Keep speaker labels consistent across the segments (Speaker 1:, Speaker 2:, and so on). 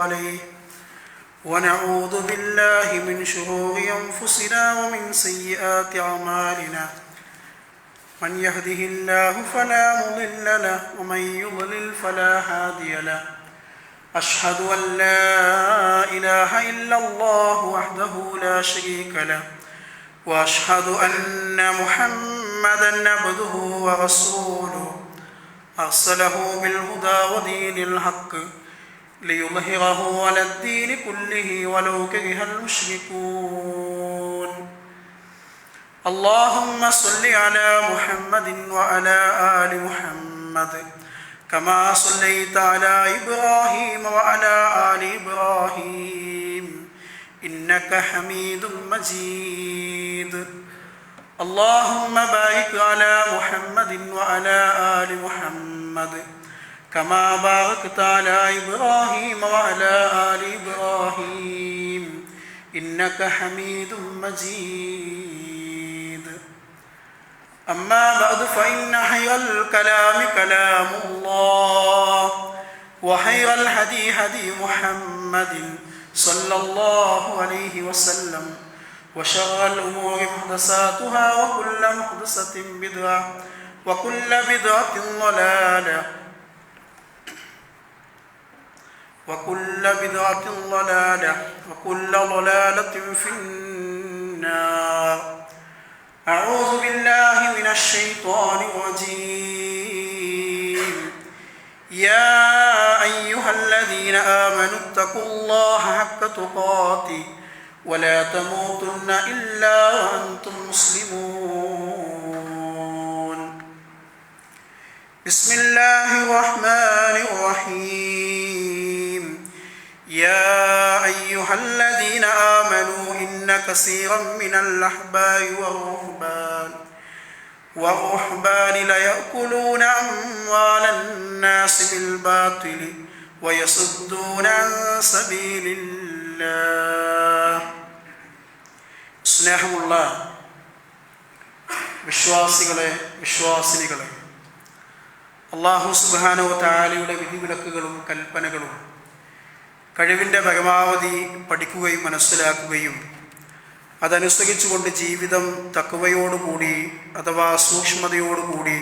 Speaker 1: عليه ونعوذ بالله من شرور أنفسنا ومن سيئات أعمالنا من يهده الله فلا مضل له ومن يضلل فلا هادي له أشهد أن لا إله إلا الله وحده لا شريك له وأشهد أن محمدا عبده ورسوله أرسله بالهدى ودين الحق ليظهره على الدين كله ولو كره المشركون اللهم صل على محمد وعلى آل محمد كما صليت على إبراهيم وعلى آل إبراهيم إنك حميد مجيد اللهم بارك على محمد وعلى آل محمد كما باركت على إبراهيم وعلى آل إبراهيم إنك حميد مجيد أما بعد فإن خير الكلام كلام الله وخير الهدي هدي محمد صلى الله عليه وسلم وشر الأمور محدثاتها وكل محدثة بدعة وكل بدعة ضلالة وكل بدعة ضلالة وكل ضلالة في النار أعوذ بالله من الشيطان الرجيم يا أيها الذين آمنوا اتقوا الله حق تقاته ولا تموتن إلا وأنتم مسلمون بسم الله الرحمن الرحيم يا أيها الذين آمنوا إن كثيرا من الأحبار والرهبان ليأكلون أموال الناس بالباطل ويصدون عن سبيل الله സ്നേഹമുള്ള വിശ്വാസിനികളെ അല്ലാഹു സുബ്ഹാനഹു വ തആലയുടെ വിധിവിലക്കുകളും കൽപ്പനകളും കഴിവിൻ്റെ പരമാവധി പഠിക്കുകയും മനസ്സിലാക്കുകയും അതനുസരിച്ചുകൊണ്ട് ജീവിതം തഖ്വയോടുകൂടി അഥവാ സൂക്ഷ്മതയോടുകൂടി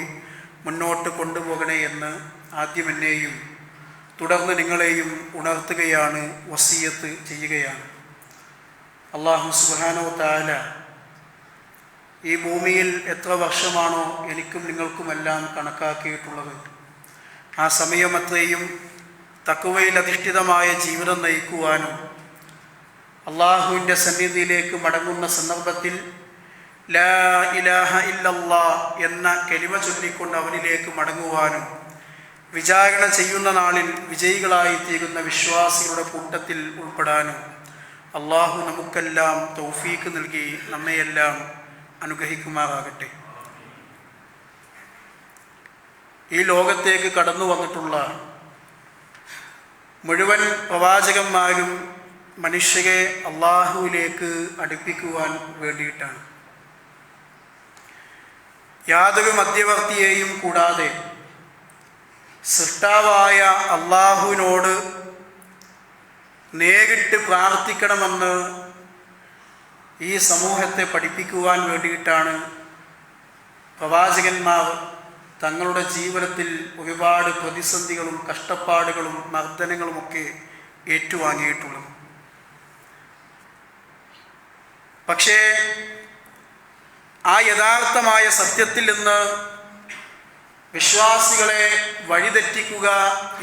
Speaker 1: മുന്നോട്ട് കൊണ്ടുപോകണേ എന്ന് ആദ്യം എന്നെയും തുടർന്ന് നിങ്ങളെയും ഉണർത്തുകയാണ്, വസിയത്ത് ചെയ്യുകയാണ്. അല്ലാഹു സുബ്ഹാനഹു വ തആല ഈ ഭൂമിയിൽ എത്ര വർഷമാണോ എനിക്കും നിങ്ങൾക്കുമെല്ലാം കണക്കാക്കിയിട്ടുള്ളത്, ആ സമയമത്രയും തഖ്വയിൽ അധിഷ്ഠിതമായ ജീവിതം നയിക്കുവാനും അള്ളാഹുവിൻ്റെ സന്നിധിയിലേക്ക് മടങ്ങുന്ന സന്ദർഭത്തിൽ ലാ ഇലാഹ ഇല്ലല്ലാഹ് എന്ന കലിമ ചൊല്ലിക്കൊണ്ട് അവനിലേക്ക് മടങ്ങുവാനും വിചാരണ ചെയ്യുന്ന നാളിൽ വിജയികളായി തീരുന്ന വിശ്വാസികളുടെ കൂട്ടത്തിൽ ഉൾപ്പെടാനും അള്ളാഹു നമുക്കെല്ലാം തൗഫീക്ക് നൽകി നമ്മയെല്ലാം അനുഗ്രഹിക്കുമാറാകട്ടെ. ഈ ലോകത്തേക്ക് കടന്നു വന്നിട്ടുള്ള മുഴുവൻ പ്രവാചകന്മാരും മനുഷ്യരെ അള്ളാഹുവിലേക്ക് അടുപ്പിക്കുവാൻ വേണ്ടിയിട്ടാണ്. യാതൊരു മധ്യവർത്തിയെയും കൂടാതെ സൃഷ്ടാവായ അള്ളാഹുവിനോട് നേരിട്ട് പ്രാർത്ഥിക്കണമെന്ന് ഈ സമൂഹത്തെ പഠിപ്പിക്കുവാൻ വേണ്ടിയിട്ടാണ് പ്രവാചകന്മാർ തങ്ങളുടെ ജീവിതത്തിൽ ഒരുപാട് പ്രതിസന്ധികളും കഷ്ടപ്പാടുകളും മർദ്ദനങ്ങളുമൊക്കെ ഏറ്റുവാങ്ങിയിട്ടുള്ളത്. പക്ഷേ ആ യഥാർത്ഥമായ സത്യത്തിൽ നിന്ന് വിശ്വാസികളെ വഴിതെറ്റിക്കുക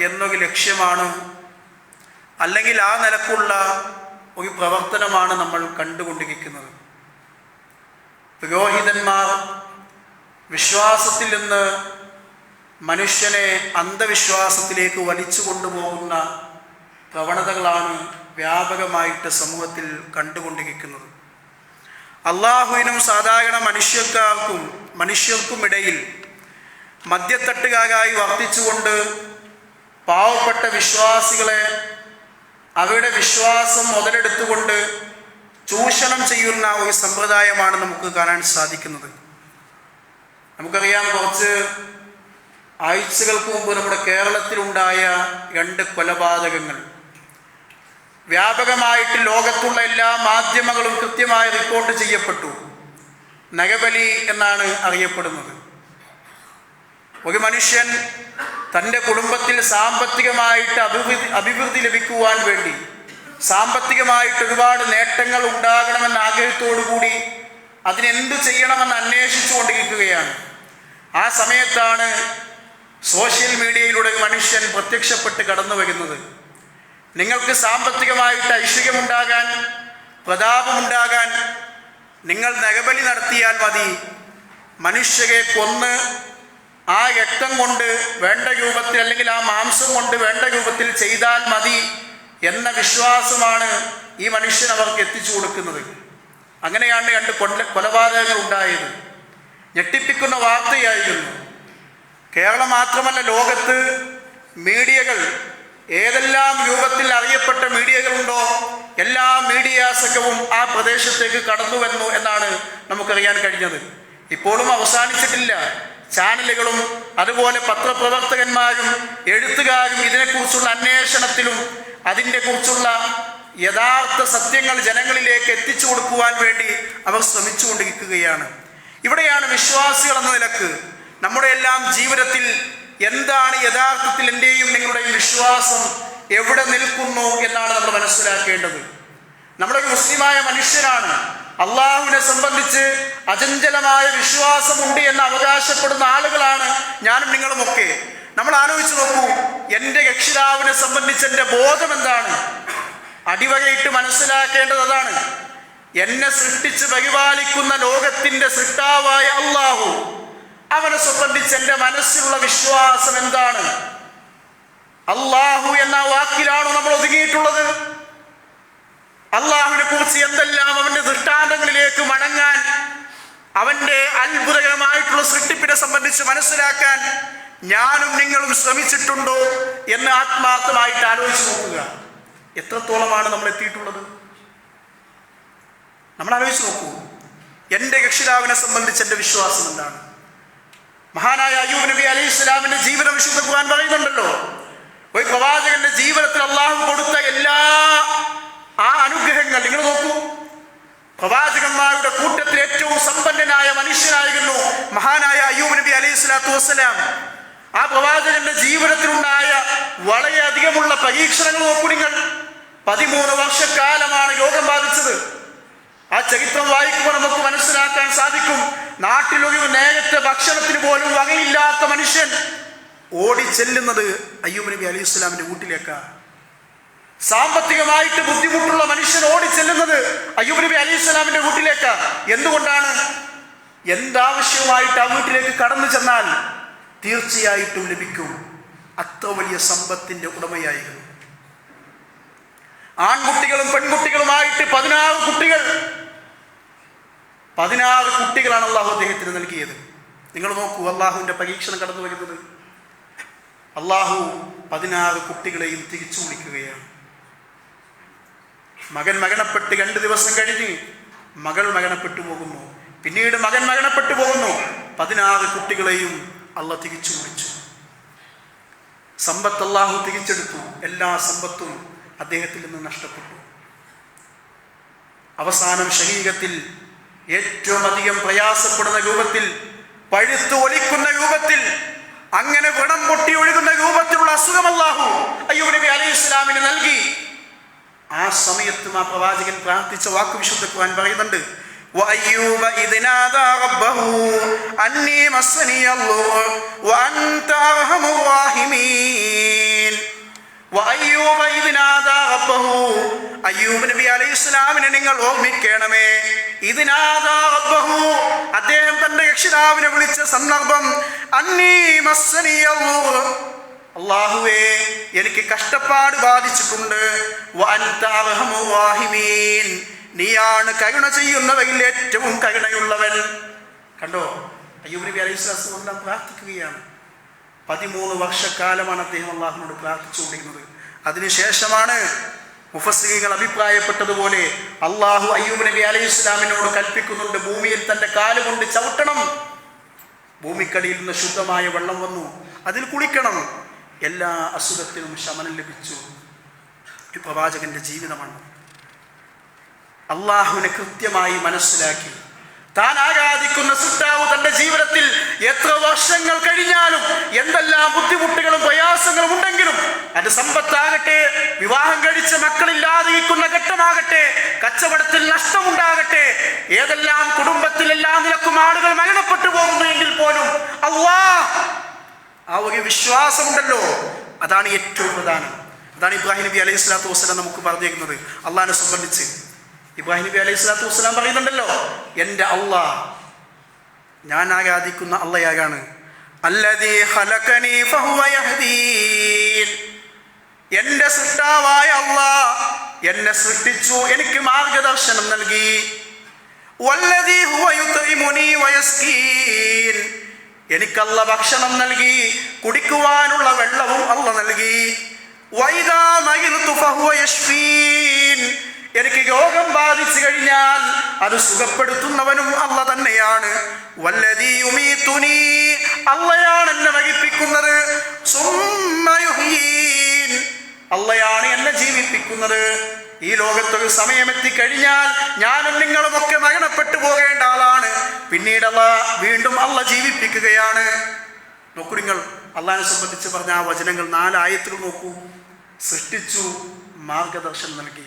Speaker 1: എന്നൊരു ലക്ഷ്യമാണ്, അല്ലെങ്കിൽ ആ നിലക്കുള്ള ഒരു പ്രവർത്തനമാണ് നമ്മൾ കണ്ടുകൊണ്ടിരിക്കുന്നത്. പുരോഹിതന്മാർ വിശ്വാസത്തിൽ നിന്ന് മനുഷ്യനെ അന്ധവിശ്വാസത്തിലേക്ക് വലിച്ചു കൊണ്ടുപോകുന്ന പ്രവണതകളാണ് വ്യാപകമായിട്ട് സമൂഹത്തിൽ കണ്ടുകൊണ്ടിരിക്കുന്നത്. അള്ളാഹുവിനും സാധാരണ മനുഷ്യർക്കുമിടയിൽ മധ്യത്തട്ടുകാരായി വർത്തിച്ചുകൊണ്ട് പാവപ്പെട്ട വിശ്വാസികളെ അവരുടെ വിശ്വാസം മുതലെടുത്തുകൊണ്ട് ചൂഷണം ചെയ്യുന്ന ഒരു സമ്പ്രദായമാണ് നമുക്ക് കാണാൻ സാധിക്കുന്നത്. നമുക്കറിയാം, കുറച്ച് ആഴ്ചകൾക്ക് മുമ്പ് നമ്മുടെ കേരളത്തിലുണ്ടായ 2 കൊലപാതകങ്ങൾ. വ്യാപകമായിട്ട് ലോകത്തുള്ള എല്ലാ മാധ്യമങ്ങളും കൃത്യമായി റിപ്പോർട്ട് ചെയ്യപ്പെട്ടു. നഖബലി എന്നാണ് അറിയപ്പെടുന്നത്. ഒരു മനുഷ്യൻ തൻ്റെ കുടുംബത്തിൽ സാമ്പത്തികമായിട്ട് അഭിവൃദ്ധി ലഭിക്കുവാൻ വേണ്ടി, സാമ്പത്തികമായിട്ട് ഒരുപാട് നേട്ടങ്ങൾ ഉണ്ടാകണമെന്ന ആഗ്രഹത്തോടു കൂടി അതിനെന്തു ചെയ്യണമെന്ന് അന്വേഷിച്ചു കൊണ്ടിരിക്കുകയാണ്. ആ സമയത്താണ് സോഷ്യൽ മീഡിയയിലൂടെ മനുഷ്യൻ പ്രത്യക്ഷപ്പെട്ട് കടന്നു വരുന്നത്. നിങ്ങൾക്ക് സാമ്പത്തികമായിട്ട് ഐശ്വര്യമുണ്ടാകാൻ, പ്രതാപമുണ്ടാകാൻ നിങ്ങൾ നഖബലി നടത്തിയാൽ മതി. മനുഷ്യരെ കൊന്ന് ആ രക്തം കൊണ്ട് വേണ്ട രൂപത്തിൽ, അല്ലെങ്കിൽ ആ മാംസം കൊണ്ട് വേണ്ട രൂപത്തിൽ ചെയ്താൽ മതി എന്ന വിശ്വാസമാണ് ഈ മനുഷ്യൻ അവർക്ക് എത്തിച്ചു കൊടുക്കുന്നത്. അങ്ങനെയാണ് 2 കൊലപാതകങ്ങൾ ഉണ്ടായത്. ഞെട്ടിപ്പിക്കുന്ന വാർത്തയായിരുന്നു. കേരളം മാത്രമല്ല, ലോകത്ത് മീഡിയകൾ ഏതെല്ലാം രൂപത്തിൽ അറിയപ്പെട്ട മീഡിയകളുണ്ടോ എല്ലാ മീഡിയ സംഘവും ആ പ്രദേശത്തേക്ക് കടന്നുവന്നു എന്നാണ് നമുക്കറിയാൻ കഴിഞ്ഞത്. ഇപ്പോഴും അവസാനിച്ചിട്ടില്ല. ചാനലുകളും അതുപോലെ പത്രപ്രവർത്തകന്മാരും എഴുത്തുകാരും ഇതിനെക്കുറിച്ചുള്ള അന്വേഷണത്തിലും അതിൻ്റെ കുറിച്ചുള്ള യഥാർത്ഥ സത്യങ്ങൾ ജനങ്ങളിലേക്ക് എത്തിച്ചു കൊടുക്കുവാൻ വേണ്ടി അവർ ശ്രമിച്ചുകൊണ്ടിരിക്കുകയാണ്. ഇവിടെയാണ് വിശ്വാസികൾ എന്ന നിലക്ക് നമ്മുടെ എല്ലാം ജീവിതത്തിൽ എന്താണ് യഥാർത്ഥത്തിൽ എൻ്റെയും നിങ്ങളുടെയും വിശ്വാസം എവിടെ നിൽക്കുന്നു എന്നാണ് നമ്മൾ മനസ്സിലാക്കേണ്ടത്. നമ്മളൊരു മുസ്ലിമായ മനുഷ്യരാണ്. അള്ളാഹുവിനെ സംബന്ധിച്ച് അചഞ്ചലമായ വിശ്വാസമുണ്ട് എന്ന് അവകാശപ്പെടുന്ന ആളുകളാണ് ഞാനും നിങ്ങളുമൊക്കെ. നമ്മൾ ആലോചിച്ച് നോക്കൂ, എൻ്റെ രക്ഷിതാവിനെ സംബന്ധിച്ച് എൻ്റെ ബോധം എന്താണ്? അടിവരയിട്ട് മനസ്സിലാക്കേണ്ടത് അതാണ്. എന്നെ സൃഷ്ടിച്ച് പരിപാലിക്കുന്ന ലോകത്തിൻ്റെ സൃഷ്ടാവായ അള്ളാഹു, അവനെ സംബന്ധിച്ച് എൻ്റെ മനസ്സിലുള്ള വിശ്വാസം എന്താണ്? അള്ളാഹു എന്ന വാക്കിലാണോ നമ്മൾ ഒതുങ്ങിയിട്ടുള്ളത്? അള്ളാഹുവിനെ കുറിച്ച് എന്തെല്ലാം അവൻ്റെ ദൃഷ്ടാന്തങ്ങളിലേക്ക് മടങ്ങാൻ, അവൻ്റെ അത്ഭുതകരമായിട്ടുള്ള സൃഷ്ടിപ്പിനെ സംബന്ധിച്ച് മനസ്സിലാക്കാൻ ഞാനും നിങ്ങളും ശ്രമിച്ചിട്ടുണ്ടോ എന്ന് ആത്മാർത്ഥമായിട്ട് ആലോചിച്ച് നോക്കുക. എത്രത്തോളമാണ് നമ്മൾ എത്തിയിട്ടുള്ളത്? നമ്മൾ ആലോചിച്ച് നോക്കൂ. എൻ്റെ രക്ഷിതാവിനെ സംബന്ധിച്ച് എൻ്റെ വിശ്വാസം എന്താണ്? മഹാനായ അയ്യൂബ് നബി അലൈഹി സ്വലാമിന്റെ ജീവിതം വിശുദ്ധ ഖുർആൻ പറയുന്നുണ്ടല്ലോ. ഒരു പ്രവാചകന്റെ ജീവിതത്തിൽ അള്ളാഹു കൊടുത്ത എല്ലാ ആ അനുഗ്രഹങ്ങൾ നിങ്ങൾ നോക്കൂ. പ്രവാചകന്മാരുടെ കൂട്ടത്തിൽ ഏറ്റവും സമ്പന്നനായ മനുഷ്യനായിരുന്നു മഹാനായ അയ്യൂബ് നബി അലൈഹി സ്വലാത്തു വസ്സലാം. ആ പ്രവാചകന്റെ ജീവിതത്തിലുണ്ടായ വളരെയധികമുള്ള പരീക്ഷണങ്ങൾ നോക്കൂ നിങ്ങൾ. 13 വർഷക്കാലമാണ് രോഗം ബാധിച്ചത്. ആ ചരിത്രം വായിക്കുമ്പോൾ നമുക്ക് മനസ്സിലാക്കാൻ സാധിക്കും. നാട്ടിലൊരു നേരത്തെ ഭക്ഷണത്തിന് പോലും വകയില്ലാത്ത മനുഷ്യൻ ഓടിച്ചെല്ലുന്നത് അയ്യൂബ് നബി അലൈഹി സ്വലാമിന്റെ വീട്ടിലേക്കാണ്. സാമ്പത്തികമായിട്ട് ബുദ്ധിമുട്ടുള്ള മനുഷ്യൻ ഓടിച്ചെല്ലുന്നത് അയ്യൂബ് നബി അലൈഹി സ്വലാമിന്റെ വീട്ടിലേക്കാണ്. എന്തുകൊണ്ടാണ്? എന്താവശ്യവുമായിട്ട് ആ വീട്ടിലേക്ക് കടന്നു ചെന്നാൽ തീർച്ചയായിട്ടും ലഭിക്കും. അത്ര വലിയ സമ്പത്തിന്റെ ഉടമയായിരുന്നു. ആൺകുട്ടികളും പെൺകുട്ടികളുമായിട്ട് 16 കുട്ടികൾ. 16 കുട്ടികളാണ് അള്ളാഹു അദ്ദേഹത്തിന് നൽകിയത്. നിങ്ങൾ നോക്കൂ, അള്ളാഹുവിന്റെ പരീക്ഷണം കടന്നു വരുന്നത്. അള്ളാഹു 16 കുട്ടികളെയും തിരിച്ചു വിളിക്കുകയാണ്. മകൻ മരണപ്പെട്ട് 2 ദിവസം കഴിഞ്ഞ് മകൾ മരണപ്പെട്ടു പോകുന്നു. പിന്നീട് മകൻ മരണപ്പെട്ടു പോകുന്നു. 16 കുട്ടികളെയും അള്ളാഹ് തിരിച്ചു വിളിച്ചു. സമ്പത്ത് അള്ളാഹു തിരിച്ചെടുത്തു. എല്ലാ സമ്പത്തും അദ്ദേഹത്തിൽ നിന്ന് നഷ്ടപ്പെട്ടു. അവസാനം ശരീരത്തിൽ ഏറ്റവും അധികം പ്രയാസപ്പെടുന്ന രൂപത്തിൽ, പഴുത്തു ഒലിക്കുന്ന രൂപത്തിൽ, അങ്ങനെ വ്രണം പൊട്ടി ഒഴുകുന്ന രൂപത്തിലുള്ള അസുഖം അല്ലാഹു അയ്യൂബ് നബി അലൈഹി സ്വലാമിന് നൽകി. ആ സമയത്തും ആ പ്രവാചകൻ പ്രാർത്ഥിച്ച വാക്ക് വിശുദ്ധ ഖുർആൻ പറയുന്നുണ്ട്. وأيوب إذ نادى ربه أني مسني الضر وأنت أرحم الراحمين. وأيوب إذ نادى ربه, അയ്യൂബ് നബി അലൈഹി സ്വലാമിനെ നിങ്ങൾ ഓർമ്മിക്കണമേ. ഇദ് നാദാ റബ്ബഹു, അദ്ദേഹം തന്റെ രക്ഷിതാവിനെ വിളിച്ച സന്ദർഭം. അന്നീ മസ്സനിയൽ ദുർ, അല്ലാഹുവേ എനിക്ക് കഷ്ടപ്പാട് ബാധിച്ചിട്ടുണ്ട്. വഅൻത അർഹമുർ റാഹിമീൻ, നീയാണ് കരുണ ചെയ്യുന്നവരിൽ ഏറ്റവും കരുണയുള്ളവൻ. കണ്ടോ, അയ്യൂബ് നബി അലൈഹി സ്വലാം പ്രാർത്ഥിക്കുകയാണ്. 13 വർഷക്കാലമാണ് അദ്ദേഹം അള്ളാഹുവിനോട് പ്രാർത്ഥിച്ചുകൊണ്ടിരുന്നത്. അതിനുശേഷമാണ് മുഫസ്സിരീങ്ങൾ അഭിപ്രായപ്പെട്ടതുപോലെ അള്ളാഹു അയ്യൂബ് നബി അലൈഹി സ്വലാമിനോട് കൽപ്പിക്കുന്നുണ്ട്, ഭൂമിയിൽ തൻ്റെ കാലുകൊണ്ട് ചവിട്ടണം. ഭൂമിക്കടിയിൽ നിന്ന് ശുദ്ധമായ വെള്ളം വന്നു, അതിൽ കുളിക്കണം. എല്ലാ അസുഖത്തിനും ശമനം ലഭിച്ചു. ഒരു പ്രവാചകന്റെ ജീവിതമാണ്. അള്ളാഹുവിനെ കൃത്യമായി മനസ്സിലാക്കി താൻ ആരാധിക്കുന്ന സൃഷ്ടാവ് തന്റെ ജീവിതത്തിൽ എത്ര വർഷങ്ങൾ കഴിഞ്ഞാലും എന്തെല്ലാം ബുദ്ധിമുട്ടുകളും പ്രയാസങ്ങളും ഉണ്ടെങ്കിലും, അത് സമ്പത്താകട്ടെ, വിവാഹം കഴിച്ച മക്കളില്ലാതിരിക്കുന്ന ഘട്ടമാകട്ടെ, കച്ചവടത്തിൽ നഷ്ടമുണ്ടാകട്ടെ, ഏതെല്ലാം കുടുംബത്തിൽ എല്ലാ നിലക്കും ആളുകൾ മരണപ്പെട്ടു പോകുന്നുവെങ്കിൽ പോലും ആ ഒരു വിശ്വാസമുണ്ടല്ലോ, അതാണ് ഏറ്റവും പ്രധാനം. അതാണ് ഇബ്രാഹിം നബി അലൈഹി സ്വലാത്തു വസ്സലാം നമുക്ക് പറഞ്ഞിരിക്കുന്നത്. അള്ളാഹിനെ സംബന്ധിച്ച് ഇബ്രാഹിം നബി അലൈഹി സ്വലാത്തു വസ്സലാം പറയുന്നുണ്ടല്ലോ, എൻ്റെ അള്ളാഹ്, ഞാൻ ആരാധിക്കുന്ന അള്ളയാണ്. അല്ലദീ ഖലഖനീ ഫഹുവ യഹ്ദീൻ, എൻ്റെ സൃഷ്ടാവായ അള്ളാഹ് എന്നെ സൃഷ്ടിച്ചു, എനിക്ക് മാർഗദർശനം നൽകി. വല്ലദീ ഹുവ യുത്ഇമുനീ വയസ്കീൻ, എനിക്ക് അള്ള ഭക്ഷണം നൽകി, കുടിക്കുവാനുള്ള വെള്ളവും അള്ള നൽകി. വൈദാ മരിദ്തു ഫഹുവ യശ്ഫീൻ, എനിക്ക് രോഗം ബാധിച്ചു കഴിഞ്ഞാൽ അത് സുഖപ്പെടുത്തുന്നവനും അള്ള തന്നെയാണ്. വല്ലദീ യുമീതുനീ, അള്ളയാണ് എന്നെ മരിപ്പിക്കുന്നത്. സുമ്മ യുഹ്യീൻ, അള്ളയാണ് എന്നെ ജീവിപ്പിക്കുന്നത്. ഈ ലോകത്തൊരു സമയമെത്തിക്കഴിഞ്ഞാൽ ഞാനും നിങ്ങളുമൊക്കെ മരണപ്പെട്ടു പോകേണ്ട ആളാണ്. പിന്നീട് വീണ്ടും അള്ള ജീവിപ്പിക്കുകയാണ്. നോക്കൂ, നിങ്ങൾ അള്ളാഹിനെ സംബന്ധിച്ച് പറഞ്ഞ ആ വചനങ്ങൾ 4 ആയത്തുകൾ നോക്കൂ. സൃഷ്ടിച്ചു, മാർഗദർശനം നൽകി,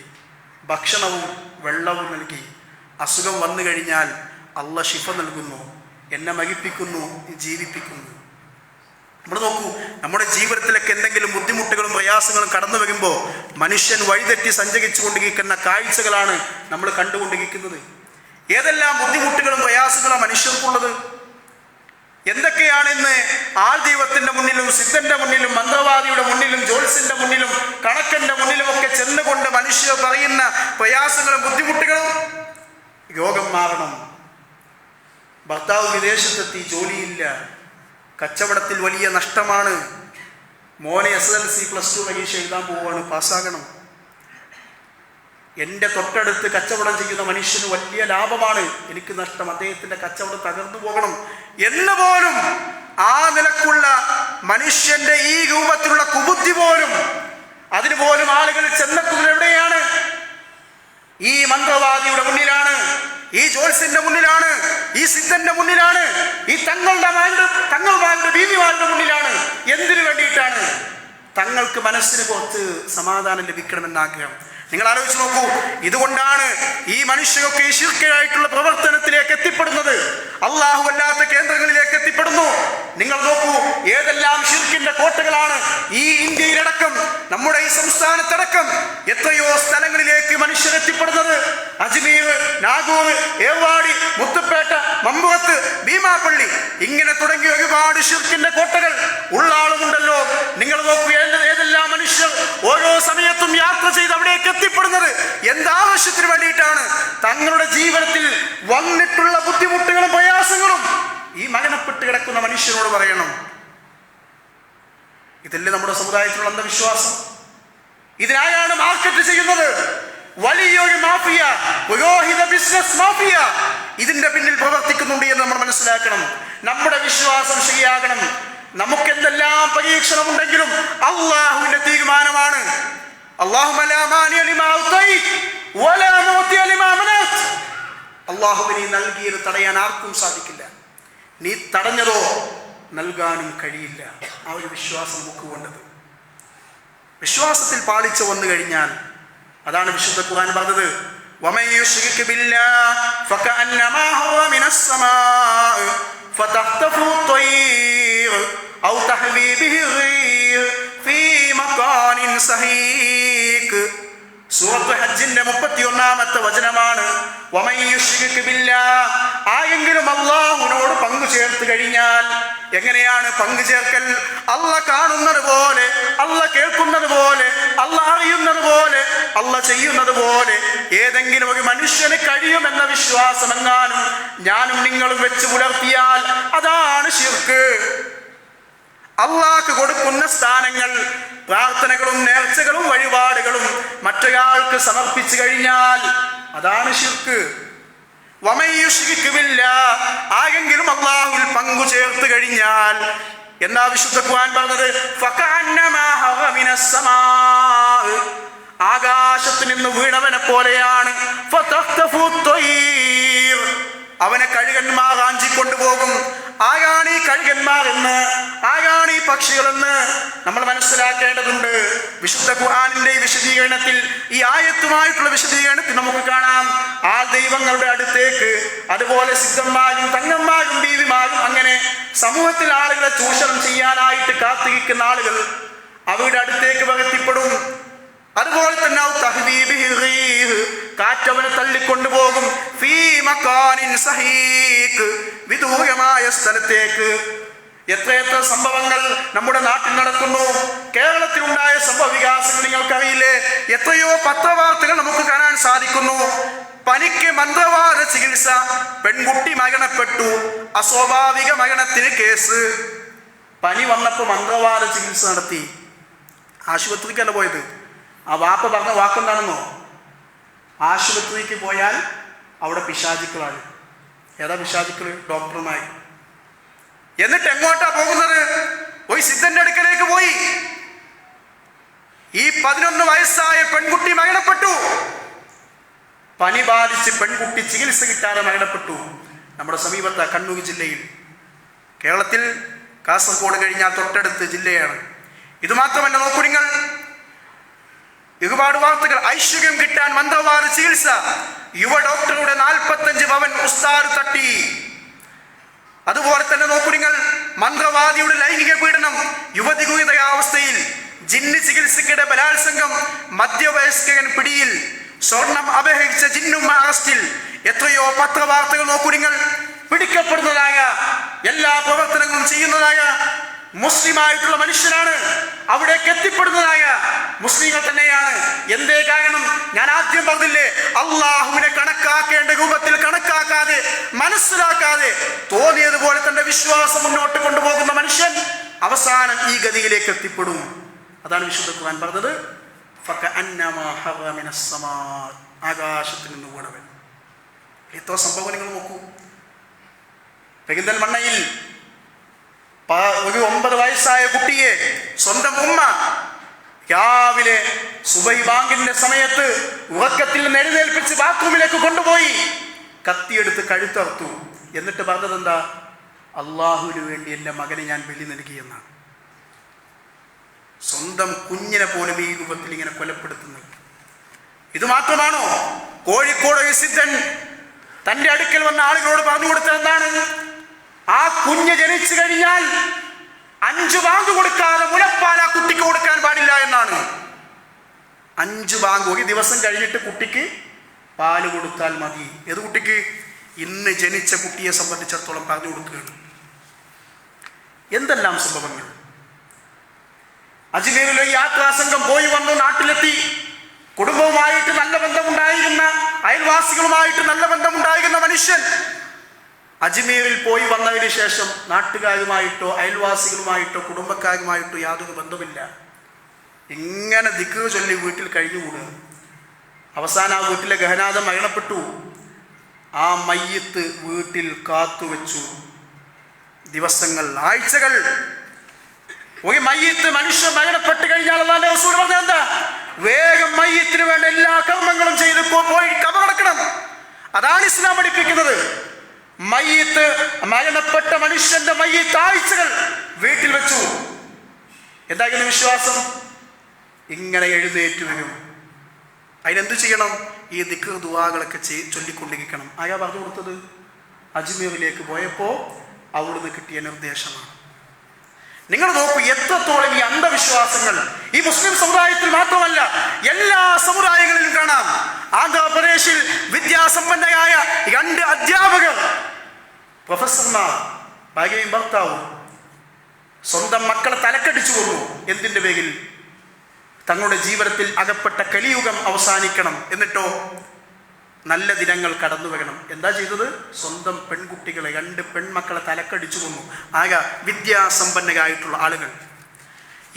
Speaker 1: ഭക്ഷണവും വെള്ളവും നൽകി, അസുഖം വന്നു കഴിഞ്ഞാൽ അള്ള ശിഫ നൽകുന്നു, എന്നെ മരിപ്പിക്കുന്നു, ജീവിപ്പിക്കുന്നു. നമ്മൾ നോക്കൂ, നമ്മുടെ ജീവിതത്തിലൊക്കെ എന്തെങ്കിലും ബുദ്ധിമുട്ടുകളും പ്രയാസങ്ങളും കടന്നു വരുമ്പോൾ മനുഷ്യൻ വഴിതെറ്റി സഞ്ചരിച്ചു കൊണ്ടിരിക്കുന്ന കാഴ്ചകളാണ് നമ്മൾ കണ്ടുകൊണ്ടിരിക്കുന്നത്. ഏതെല്ലാം ബുദ്ധിമുട്ടുകളും പ്രയാസങ്ങളും മനുഷ്യർക്കുള്ളത്. എന്തൊക്കെയാണെന്ന് ആൾ ദൈവത്തിന്റെ മുന്നിലും സിദ്ധന്റെ മുന്നിലും മന്ത്രവാദിയുടെ മുന്നിലും ജ്യോത്സ്യന്റെ മുന്നിലും കണക്കന്റെ മുന്നിലും ഒക്കെ ചെന്നുകൊണ്ട് മനുഷ്യർ പറയുന്ന പ്രയാസങ്ങളും ബുദ്ധിമുട്ടുകളും. രോഗം മാറണം, ഭർത്താവ് വിദേശത്തെത്തി, ജോലിയില്ല, കച്ചവടത്തിൽ വലിയ നഷ്ടമാണ്, മോനെ SSLC +2 പരീക്ഷ എഴുതാൻ പോവുകയാണ്, പാസ്സാകണം. എൻ്റെ തൊട്ടടുത്ത് കച്ചവടം ചെയ്യുന്ന മനുഷ്യന് വലിയ ലാഭമാണ്, എനിക്ക് നഷ്ടം, അദ്ദേഹത്തിൻ്റെ കച്ചവടം തകർന്നു പോകണം എന്ന് പോലും ആ നിലക്കുള്ള മനുഷ്യന്റെ ഈ രൂപത്തിലുള്ള കുബുദ്ധി പോലും, അതിന് പോലും ആളുകൾ ചെന്നെത്തുന്നത് എവിടെയാണ്? ഈ മന്ത്രവാദിയുടെ മുന്നിലാണ്, ഈ ജ്യോത്സ്യന്റെ മുന്നിലാണ്, ഈ സിദ്ധന്റെ മുന്നിലാണ്, ഈ തങ്ങൾമാരുടെ ബീവിമാരുടെ മുന്നിലാണ്. എന്തിനു വേണ്ടിയിട്ടാണ്? തങ്ങൾക്ക് മനസ്സിന് കുറച്ച് സമാധാനം ലഭിക്കണമെന്ന് ആഗ്രഹം. നിങ്ങൾ ആലോചിച്ച് നോക്കൂ. ഇതുകൊണ്ടാണ് ഈ മനുഷ്യരൊക്കെ ഈ ശിർക്കായിട്ടുള്ള പ്രവർത്തനത്തിലേക്ക് എത്തിപ്പെടുന്നത്, അള്ളാഹു അല്ലാത്ത കേന്ദ്രങ്ങളിലേക്ക് എത്തിപ്പെടുന്നു. നിങ്ങൾ നോക്കൂ, ഏതെല്ലാം ശിർക്കിന്റെ കോട്ടകളാണ് ഈ ഇന്ത്യയിലടക്കം, നമ്മുടെ ഈ സംസ്ഥാനത്തടക്കം എത്രയോ സ്ഥലങ്ങളിലേക്ക് മനുഷ്യരെത്തിപ്പെടുന്നത്. അജ്മീർ, നാഗൂർ, ഏർവാടി, മുത്തുപേട്ട, മമ്പുറത്ത്, ഭീമാപ്പള്ളി, ഇങ്ങനെ തുടങ്ങി ഒരുപാട് ശിർക്കിന്റെ കോട്ടകൾ ഉള്ള ആളുമുണ്ടല്ലോ. നിങ്ങൾ നോക്കൂ, ഏതെല്ലാം മനുഷ്യർ ഓരോ സമയത്തും യാത്ര ചെയ്ത് അവിടേക്ക് എത്തിപ്പെടുന്നത് എന്താവശ്യത്തിന് വേണ്ടിയിട്ടാണ്? തങ്ങളുടെ ജീവിതത്തിൽ വന്നിട്ടുള്ള ബുദ്ധിമുട്ടുകളും പ്രയാസങ്ങളും ഈ മരണപ്പെട്ട് കിടക്കുന്ന മനുഷ്യനോട് പറയണം. ഇതല്ലേ നമ്മുടെ സമുദായത്തിലുള്ള അന്ധവിശ്വാസം? ഇതിനായാണ് മാർക്കറ്റ് ചെയ്യുന്നത് വലിയൊരു മാഫിയ, പുരോഹിത ബിസിനസ് മാഫിയ ഇതിന്റെ പിന്നിൽ പ്രവർത്തിക്കുന്നുണ്ട് എന്ന് നമ്മൾ മനസ്സിലാക്കണം. നമ്മുടെ വിശ്വാസം ശരിയാകണം. നമുക്ക് എന്തെല്ലാം പരീക്ഷണമുണ്ടെങ്കിലും അള്ളാഹുവിന്റെ തീരുമാനമാണ്. അള്ളാഹുവിനെ നൽകിയത് തടയാൻ ആർക്കും സാധിക്കില്ല. നീ തടഞ്ഞതോ നൽകാനും കഴിയില്ല. ആ ഒരു വിശ്വാസം നമുക്ക് വേണ്ടത്. വിശ്വാസത്തിൽ പാളിച്ച വന്നു കഴിഞ്ഞാൽ അതാണ് വിശുദ്ധ ഖുർആൻ പറഞ്ഞത്, വമൻ യുശ്രിക് ബില്ലാഹി ഫകഅന്നമാ ഹുവ മിനസ് സമാഇ ഫതഖ്തഫു ത്വയ്ർ ഔ തഹ്വി ബിഹി റീഹ് ഫീ മകാനിൻ സഹീഖ്. സൂറത്ത് ഹജ്ജിന്റെ 31-ാമത്തെ വചനമാണ്. വമൻ യുശ്രിക് ബില്ലാഹ്, ആരെങ്കിലും അല്ലാഹുവിനോട് പങ്കു ചേർത്ത് കഴിഞ്ഞാൽ. എങ്ങനെയാണ് പങ്കു ചേർക്കൽ? അല്ല കാണുന്നത് പോലെ, അല്ല കേൾക്കുന്നത് പോലെ, അല്ല അറിയുന്നത് പോലെ, അല്ല ചെയ്യുന്നത് പോലെ ഏതെങ്കിലും ഒരു മനുഷ്യന് കഴിയുമെന്ന വിശ്വാസമെങ്ങാനും ഞാനും നിങ്ങളും വെച്ച് പുലർത്തിയാൽ അതാണ് ശിർക്ക്. അള്ളാഹ്ക്ക് കൊടുക്കുന്ന സ്ഥാനങ്ങൾ, പ്രാർത്ഥനകളും നേർച്ചകളും വഴിപാടുകളും മറ്റൊരാൾക്ക് സമർപ്പിച്ചു കഴിഞ്ഞാൽ അതാണ് ശിർക്ക്. വമൻ യുശ്രിക് ബില്ലാഹ്, ആരെങ്കിലും അള്ളാഹുവിൽ പങ്കു ചേർത്ത് കഴിഞ്ഞാൽ എന്താ വിശുദ്ധ ഖുർആൻ പറഞ്ഞത്? ഫകഅന്നമാ ഹുവ മിനസ് സമാഇ, ആകാശത്ത് നിന്ന് വീണവനെ പോലെയാണ്. അവനെ കഴുകന്മാർ ആഞ്ചിക്കൊണ്ടുപോകും. ആരാണ് ഈ കഴുകന്മാർ എന്ന്, ആരാണ് ഈ പക്ഷികളെന്ന് നമ്മൾ മനസ്സിലാക്കേണ്ടതുണ്ട്. വിശുദ്ധ ഖുർആനിന്റെ വിശദീകരണത്തിൽ, ഈ ആയത്തുമായിട്ടുള്ള വിശദീകരണത്തിൽ നമുക്ക് കാണാം, ആ ദൈവങ്ങളുടെ അടുത്തേക്ക് അതുപോലെ സിദ്ധന്മാരും തങ്ങന്മാരും ബീവിമാരും അങ്ങനെ സമൂഹത്തിൽ ആളുകളെ ചൂഷണം ചെയ്യാനായിട്ട് കാത്തിരിക്കുന്ന ആളുകൾ അവരുടെ അടുത്തേക്ക് എത്തിപ്പെടും. അതുപോലെ തന്നെ കാറ്റവനെ തള്ളിക്കൊണ്ടുപോകും. വിദൂരമായ സ്ഥലത്തേക്ക്. എത്രയെത്ര സംഭവങ്ങൾ നമ്മുടെ നാട്ടിൽ നടക്കുന്നു. കേരളത്തിലുണ്ടായ സംഭവ വികാസങ്ങൾ നിങ്ങൾക്കറിയില്ലേ? എത്രയോ പത്രവാർത്തകൾ നമുക്ക് കാണാൻ സാധിക്കുന്നു. പനിക്ക് മന്ത്രവാദ ചികിത്സ, പെൺകുട്ടി മരണപ്പെട്ടു, അസ്വാഭാവിക മരണത്തിന് കേസ്. പനി വന്നപ്പോൾ മന്ത്രവാദ ചികിത്സ നടത്തി. ആശുപത്രിക്കല്ല പോയത്. ആ വാപ്പ പറഞ്ഞ വാക്കെന്താണെന്നോ? ആശുപത്രിക്ക് പോയാൽ അവിടെ പിശാചുക്കളാണ്. ഏതാ പിശാചുക്കൾ? ഡോക്ടർമാർ. എന്നിട്ട് എങ്ങോട്ടാ പോകുന്നത്? പോയി സിദ്ധന്റെ അടുക്കലേക്ക് പോയി. ഈ 11 വയസ്സായ പെൺകുട്ടി മരണപ്പെട്ടു. പനി ബാധിച്ച് പെൺകുട്ടി ചികിത്സ കിട്ടാതെ മരണപ്പെട്ടു. നമ്മുടെ സമീപത്ത് കണ്ണൂർ ജില്ലയിൽ. കേരളത്തിൽ കാസർഗോഡ് കഴിഞ്ഞാൽ തൊട്ടടുത്ത് ജില്ലയാണ്. ഇത് മാത്രമല്ല, നോക്കൂ നിങ്ങൾ, ഒരുപാട് വാർത്തകൾ. ഐശ്വര്യം കിട്ടാൻ മന്ത്രവാദ ചികിത്സ. യുവ ഡോക്ടറുടെ 45 പവൻ ഉസ്താദ് തട്ടി. അതുപോലെ തന്നെ നോക്കൂ നിങ്ങൾ, മന്ത്രവാദിയുടെ ലൈംഗിക പീഡനം, യുവതി ഗുരുതരാവസ്ഥയിൽ. ജിന്ന് ചികിത്സയ്ക്കിടെ ബലാത്സംഗം, മധ്യവയസ്കൻ പിടിയിൽ. സ്വർണം അപഹരിച്ച ജിന്നും അറസ്റ്റിൽ. എത്രയോ പത്രവാർത്തകൾ നോക്കൂ നിങ്ങൾ. പിടിക്കപ്പെടുന്നതായ, എല്ലാ പ്രവർത്തനങ്ങളും ചെയ്യുന്നതായ മുസ്ലിമായിട്ടുള്ള മനുഷ്യനാണ്. അവിടേക്ക് എത്തിപ്പെടുന്നതായ മുസ്ലിങ്ങൾ തന്നെയാണ്. എന്തേ കാരണം? ഞാൻ ആദ്യം പറഞ്ഞില്ലേ, അള്ളാഹുവിനെ കണക്കാക്കേണ്ട രൂപത്തിൽ കണക്കാക്കാതെ, മനസ്സിലാക്കാതെ, തോന്നിയതുപോലെ തന്റെ വിശ്വാസം മുന്നോട്ട് കൊണ്ടുപോകുന്ന മനുഷ്യൻ അവസാനം ഈ ഗതിയിലേക്ക് എത്തിപ്പെടും. അതാണ് വിശുദ്ധ ഖുർആൻ പറഞ്ഞത്, ആകാശത്തിൽ നിന്ന് വീണവൻ. എത്ര സംഭവം നിങ്ങൾ നോക്കൂ. പെരിന്തൽമണ്ണയിൽ ഒരു 9 വയസ്സായ കുട്ടിയെ സ്വന്തം ഉമ്മ രാവിലെ സുബഹി ബാങ്കിന്റെ സമയത്ത് ഉറക്കത്തിൽ നിന്ന് എഴുന്നേൽപ്പിച്ച് ബാത്റൂമിലേക്ക് കൊണ്ടുപോയി കത്തിയെടുത്ത് കഴുത്തറുത്തു. എന്നിട്ട് പറഞ്ഞത് എന്താ? അള്ളാഹുവിന് വേണ്ടി എൻ്റെ മകനെ ഞാൻ ബലി നൽകിയെന്നാണ്. സ്വന്തം കുഞ്ഞിനെ പോലും ഈ രൂപത്തിൽ ഇങ്ങനെ കൊലപ്പെടുത്തുന്നത്. ഇത് മാത്രമാണോ? കോഴിക്കോട് ഒരു സിദ്ധൻ തൻ്റെ അടുക്കൽ വന്ന ആളുകളോട് പറഞ്ഞു കൊടുത്തത് എന്താണ്? ആ കുഞ്ഞ് ജനിച്ചു കഴിഞ്ഞാൽ 5 ബാങ്ക് കൊടുക്കാതെ മുലപ്പാൽ ആ കുട്ടിക്ക് കൊടുക്കാൻ പാടില്ല എന്നാണ്. 5 ബാങ്ക് ഒരു ദിവസം കഴിഞ്ഞിട്ട് കുട്ടിക്ക് പാല് കൊടുത്താൽ മതി. ഏത് കുട്ടിക്ക്? ഇന്ന് ജനിച്ച കുട്ടിയെ സംബന്ധിച്ചിടത്തോളം പറഞ്ഞു കൊടുക്കുകയാണ്. എന്തെല്ലാം സംഭവങ്ങൾ. അജ്മീറിലെ യാത്രാ സംഘം പോയി വന്നു, നാട്ടിലെത്തി. കുടുംബവുമായിട്ട് നല്ല ബന്ധമുണ്ടായിരുന്ന, അയൽവാസികളുമായിട്ട് നല്ല ബന്ധമുണ്ടായിരുന്ന മനുഷ്യൻ അജ്മീറിൽ പോയി വന്നതിന് ശേഷം നാട്ടുകാരുമായിട്ടോ അയൽവാസികളുമായിട്ടോ കുടുംബക്കാരുമായിട്ടോ യാതൊരു ബന്ധമില്ല. ഇങ്ങനെ ദിക്ർ ചൊല്ലി വീട്ടിൽ കഴിഞ്ഞുകൂടുക. അവസാനം ആ വീട്ടിലെ ഗഹനാഥം മരണപ്പെട്ടു. ആ മയ്യത്ത് വീട്ടിൽ കാത്തുവെച്ചു ദിവസങ്ങൾ, ആഴ്ചകൾ. ഒരു മയ്യത്ത് മനുഷ്യൻ മരണപ്പെട്ട് കഴിഞ്ഞാൽ അല്ലാഹുവിന്റെ റസൂൽ പറഞ്ഞത് എന്താ? വേഗം മയ്യത്തിന് വേണ്ട എല്ലാ കർമ്മങ്ങളും ചെയ്ത് പോയി കബറടക്കണം. അതാണ് ഇസ്ലാം പഠിപ്പിക്കുന്നത്. മയ്യത്ത്, മരണപ്പെട്ട മനുഷ്യന്റെ മയ്യത്ത് ആഴ്ചകൾ വീട്ടിൽ വെച്ചു. എന്തായിരുന്നു വിശ്വാസം? ഇങ്ങനെ എഴുന്നേറ്റ് വരും. അതിനെന്ത് ചെയ്യണം? ഈ ദിക്ർ ദുആകളൊക്കെ ചൊല്ലിക്കൊണ്ടിരിക്കണം. ആരാ പറഞ്ഞു കൊടുത്തത്? അജ്മീറിലേക്ക് പോയപ്പോൾ അവിടുന്ന് കിട്ടിയ നിർദ്ദേശമാണ്. നിങ്ങൾ നോക്കൂ, എത്രത്തോളം ഈ അന്ധവിശ്വാസങ്ങൾ ഈ മുസ്ലിം സമുദായത്തിൽ മാത്രമല്ല എല്ലാ സമുദായങ്ങളിലും കാണാം. ആന്ധ്രാപ്രദേശിൽ വിദ്യാസമ്പന്നരായ 2 അധ്യാപകർ, പ്രൊഫസർമാർ, ഭാര്യയും ഭർത്താവും സ്വന്തം മക്കളെ തലക്കടിച്ചു കൊന്നു. എന്തിന്റെ പേരിൽ? തങ്ങളുടെ ജീവിതത്തിൽ അകപ്പെട്ട കലിയുഗം അവസാനിക്കണം, എന്നിട്ടോ നല്ല ദിനങ്ങൾ കടന്നു വരണം. എന്താ ചെയ്തത്? സ്വന്തം പെൺകുട്ടികളെ, 2 പെൺമക്കളെ തലക്കടിച്ചു കൊന്നു. ആകെ വിദ്യാസമ്പന്നരായിട്ടുള്ള ആളുകൾ.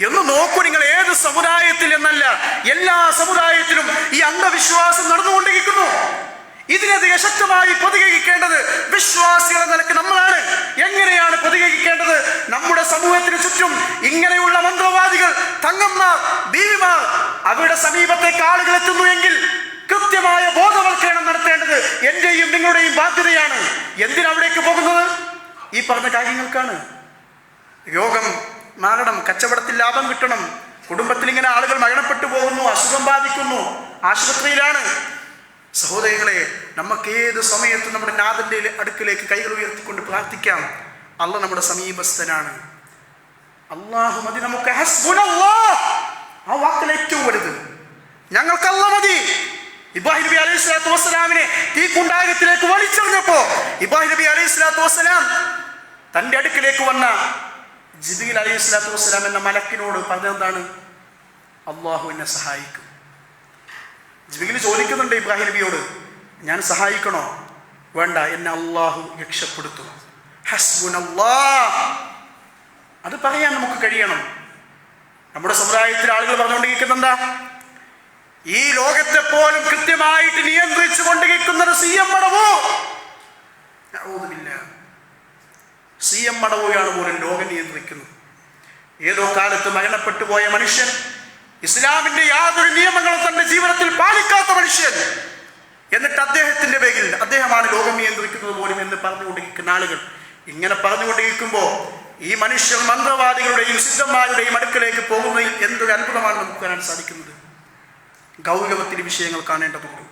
Speaker 1: എന്ന് നോക്കൂ നിങ്ങൾ, ഏത് സമുദായത്തിൽ എന്നല്ല എല്ലാ സമുദായത്തിലും ഈ അന്ധവിശ്വാസം നടന്നുകൊണ്ടിരിക്കുന്നു. ഇതിനെതിരെ ശക്തമായി പ്രതികരിക്കേണ്ടത് വിശ്വാസികൾ എന്ന നിലക്ക് നമ്മളാണ്. എങ്ങനെയാണ് പ്രതികരിക്കേണ്ടത്? നമ്മുടെ സമൂഹത്തിന് ചുറ്റും ഇങ്ങനെയുള്ള മന്ത്രവാദികൾ, തങ്ങന്മാർ, ബീവിമാർ, അവരുടെ സമീപത്തേക്ക് ആളുകൾ എത്തുന്നു എങ്കിൽ കൃത്യമായ ബോധവൽക്കരണം നടത്തേണ്ടത് എന്റെയും നിങ്ങളുടെയും ബാധ്യതയാണ്. എന്തിനവിടേക്ക് പോകുന്നത്? ഈ പറഞ്ഞ കാര്യങ്ങൾക്കാണ്. രോഗം മാറണം, കച്ചവടത്തിൽ ലാഭം കിട്ടണം, കുടുംബത്തിൽ ഇങ്ങനെ ആളുകൾ മരണപ്പെട്ടു പോകുന്നു, അസുഖം ബാധിക്കുന്നു, ആശുപത്രിയിലാണ്. സഹോദരങ്ങളെ, നമുക്ക് ഏത് സമയത്തും നമ്മുടെ നാഥന്റെ അടുക്കിലേക്ക് കൈകൾ ഉയർത്തിക്കൊണ്ട് പ്രാർത്ഥിക്കാം. അള്ളാഹ് നമ്മുടെ സമീപസ്ഥനാണ്. അള്ളാഹു മതി നമുക്ക്. ആ വാക്കിൽ ഏറ്റവും വലുത് ഞങ്ങൾക്ക് അള്ളാഹ് മതി. ഇബ്രാഹിം നബി അലൈഹി സ്വലാത്തു വസ്സലാമിനെ തീക്കുണ്ടായത്തിലേക്ക് വലിച്ചെറിഞ്ഞപ്പോ ഇബ്രാഹിം നബി അലൈഹി സ്വലാത്തു വസ്സലാം തന്റെ അടുക്കിലേക്ക് വന്ന ജിബ്രീൽ അലൈഹി സ്വലാത്തു വസ്സലാം എന്ന മലക്കിനോട് പറഞ്ഞെന്താണ്? അള്ളാഹു എന്നെ സഹായിക്കും. ജിബ്രീൽ ചോദിക്കുന്നുണ്ട് ഇബ്രാഹിം നബിയോട്, ഞാൻ സഹായിക്കണോ? വേണ്ട, എന്നെ അള്ളാഹു രക്ഷപ്പെടുത്തും. ഹസ്ബുനല്ലാഹ്. അത് പറയാൻ നമുക്ക് കഴിയണം. നമ്മുടെ സമുദായത്തിൽ ആളുകൾ പറഞ്ഞുകൊണ്ടിരിക്കുന്നത് എന്താ? ഈ ലോകത്തെ പോലും കൃത്യമായിട്ട് നിയന്ത്രിച്ചു കൊണ്ടിരിക്കുന്നത് CM മടവോ. CM മടവോയാണ് പോലും ലോകം നിയന്ത്രിക്കുന്നത്. ഏതോ കാലത്ത് മരണപ്പെട്ടു പോയ മനുഷ്യൻ, ഇസ്ലാമിന്റെ യാതൊരു നിയമങ്ങളും തന്റെ ജീവിതത്തിൽ പാലിക്കാത്ത മനുഷ്യൻ, എന്നിട്ട് അദ്ദേഹത്തിന്റെ പേരിൽ അദ്ദേഹമാണ് ലോകം നിയന്ത്രിക്കുന്നത് പോലും എന്ന് പറഞ്ഞുകൊണ്ടിരിക്കുന്ന ആളുകൾ. ഇങ്ങനെ പറഞ്ഞുകൊണ്ടിരിക്കുമ്പോൾ ഈ മനുഷ്യർ മന്ത്രവാദികളുടെയും സിദ്ധന്മാരുടെയും അടുക്കലേക്ക് പോകുന്നതിൽ എന്തൊരു അത്ഭുതമാണ് നമുക്ക് കാണാൻ സാധിക്കുന്നത്. ഗൗരവത്തിന് വിഷയങ്ങൾ കാണേണ്ടതുണ്ട്.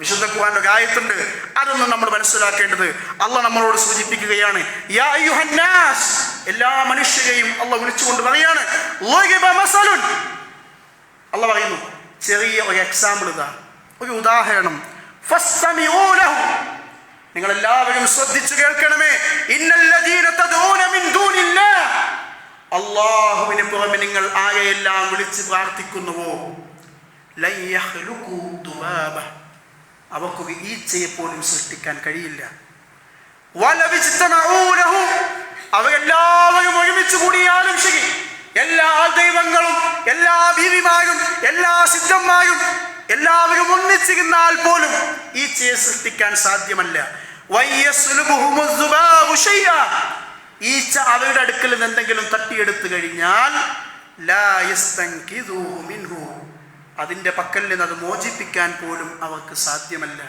Speaker 1: വിശുദ്ധ ഖുർആനിലെ ഒരു ആയത്തുണ്ട്, അതൊന്നും നമ്മൾ മനസ്സിലാക്കേണ്ടത്. അള്ളാഹ് നമ്മളോട് സൂചിപ്പിക്കുകയാണ്, യാ അയ്യുഹന്നാസ്, എല്ലാ മനുഷ്യരെയും അള്ളാഹ് വിളിച്ചുകൊണ്ട് പറയാണ്. അള്ളാഹ് പറയുന്നു, ചെറിയ ഒരു എക്സാമ്പിൾ ഇതാ, ഒരു ഉദാഹരണം. നിങ്ങൾ എല്ലാവരും ശ്രദ്ധിച്ചു കേൾക്കണമേ. ഇന്നല്ലദീന തദഊന മിൻ ദൂനില്ലാഹ്, അല്ലാഹുവിന് പുറമെ നിങ്ങൾ ആരെയെല്ലാം വിളിച്ച് പ്രാർത്ഥിക്കുന്നുവോ, ലൻ യഖ്ലുഖൂ ദുബാബ, അവർക്കൊരു ഈച്ചയെ പോലും സൃഷ്ടിക്കാൻ കഴിയില്ല. വലവിജ്തമഊ ലഹു, അവരെല്ലാവരും ഒരുമിച്ച് കൂടിയാലും ശരി, എല്ലാ ദൈവങ്ങളും എല്ലാ ബീവിമാരും എല്ലാ സിദ്ധന്മാരും എല്ലാവരും ഒന്നിച്ചിരുന്നാൽ പോലും ഈച്ചയെ സൃഷ്ടിക്കാൻ സാധ്യമല്ല. ഈച്ച അവരുടെ അടുക്കൽ നിന്ന് എന്തെങ്കിലും തട്ടിയെടുത്തു കഴിഞ്ഞാൽ അതിന്റെ പക്കൽ നിന്ന് അത് മോചിപ്പിക്കാൻ പോലും അവർക്ക് സാധ്യമല്ല.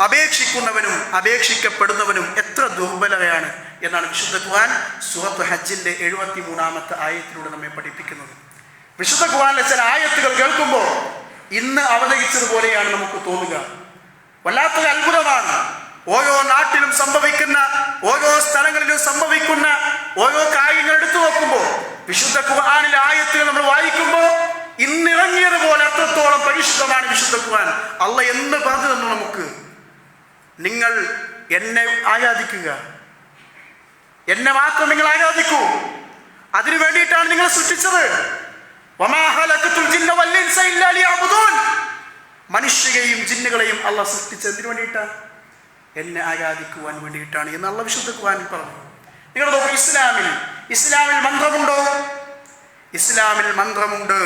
Speaker 1: അപേക്ഷിക്കുന്നവനും അപേക്ഷിക്കപ്പെടുന്നവനും എത്ര ദുർബലതയാണ് എന്നാണ് വിശുദ്ധ ഖുർആൻ സൂറത്ത് ഹജ്ജിന്റെ 73-ാമത്തെ ആയത്തിലൂടെ നമ്മെ പഠിപ്പിക്കുന്നത്. വിശുദ്ധ ഖുർആനിലെ ചില ആയത്തുകൾ കേൾക്കുമ്പോൾ ഇന്ന് അവതരിച്ചതുപോലെയാണ് നമുക്ക് തോന്നുക. വല്ലാത്തൊരു അത്ഭുതമാണ്. ഓരോ നാട്ടിലും സംഭവിക്കുന്ന, ഓരോ സ്ഥലങ്ങളിലും സംഭവിക്കുന്ന ഓരോ കാര്യങ്ങൾ എടുത്തു നോക്കുമ്പോൾ, വിശുദ്ധ ഖുർആനിലെ ആയത്തുകൾ നമ്മൾ വായിക്കുമ്പോൾ ഇന്നിറങ്ങിയതുപോലെ അത്രത്തോളം പരിശുദ്ധമാണ് വിശുദ്ധ ഖുർആൻ. അള്ളാഹ് എന്ന് പറഞ്ഞു തന്നു നമുക്ക്, നിങ്ങൾ എന്നെ ആരാധിക്കുക, എന്നെ മാത്രം നിങ്ങൾ ആരാധിക്കൂ, അതിനു വേണ്ടിയിട്ടാണ് നിങ്ങൾ സൃഷ്ടിച്ചത്. മനുഷ്യരെയും ജിന്നുകളെയും അള്ളാഹ് സൃഷ്ടിച്ചത് എന്തിനു വേണ്ടിയിട്ടാണ്? എന്നെ ആരാധിക്കുവാൻ വേണ്ടിയിട്ടാണ് എന്ന് അള്ളാഹ് വിശുദ്ധ ഖുർആനിൽ പറഞ്ഞു. നിങ്ങൾ നോക്കൂ, ഇസ്ലാമിൽ മന്ത്രമുണ്ടോ? ഇസ്ലാമിൽ മന്ത്രമുണ്ട്.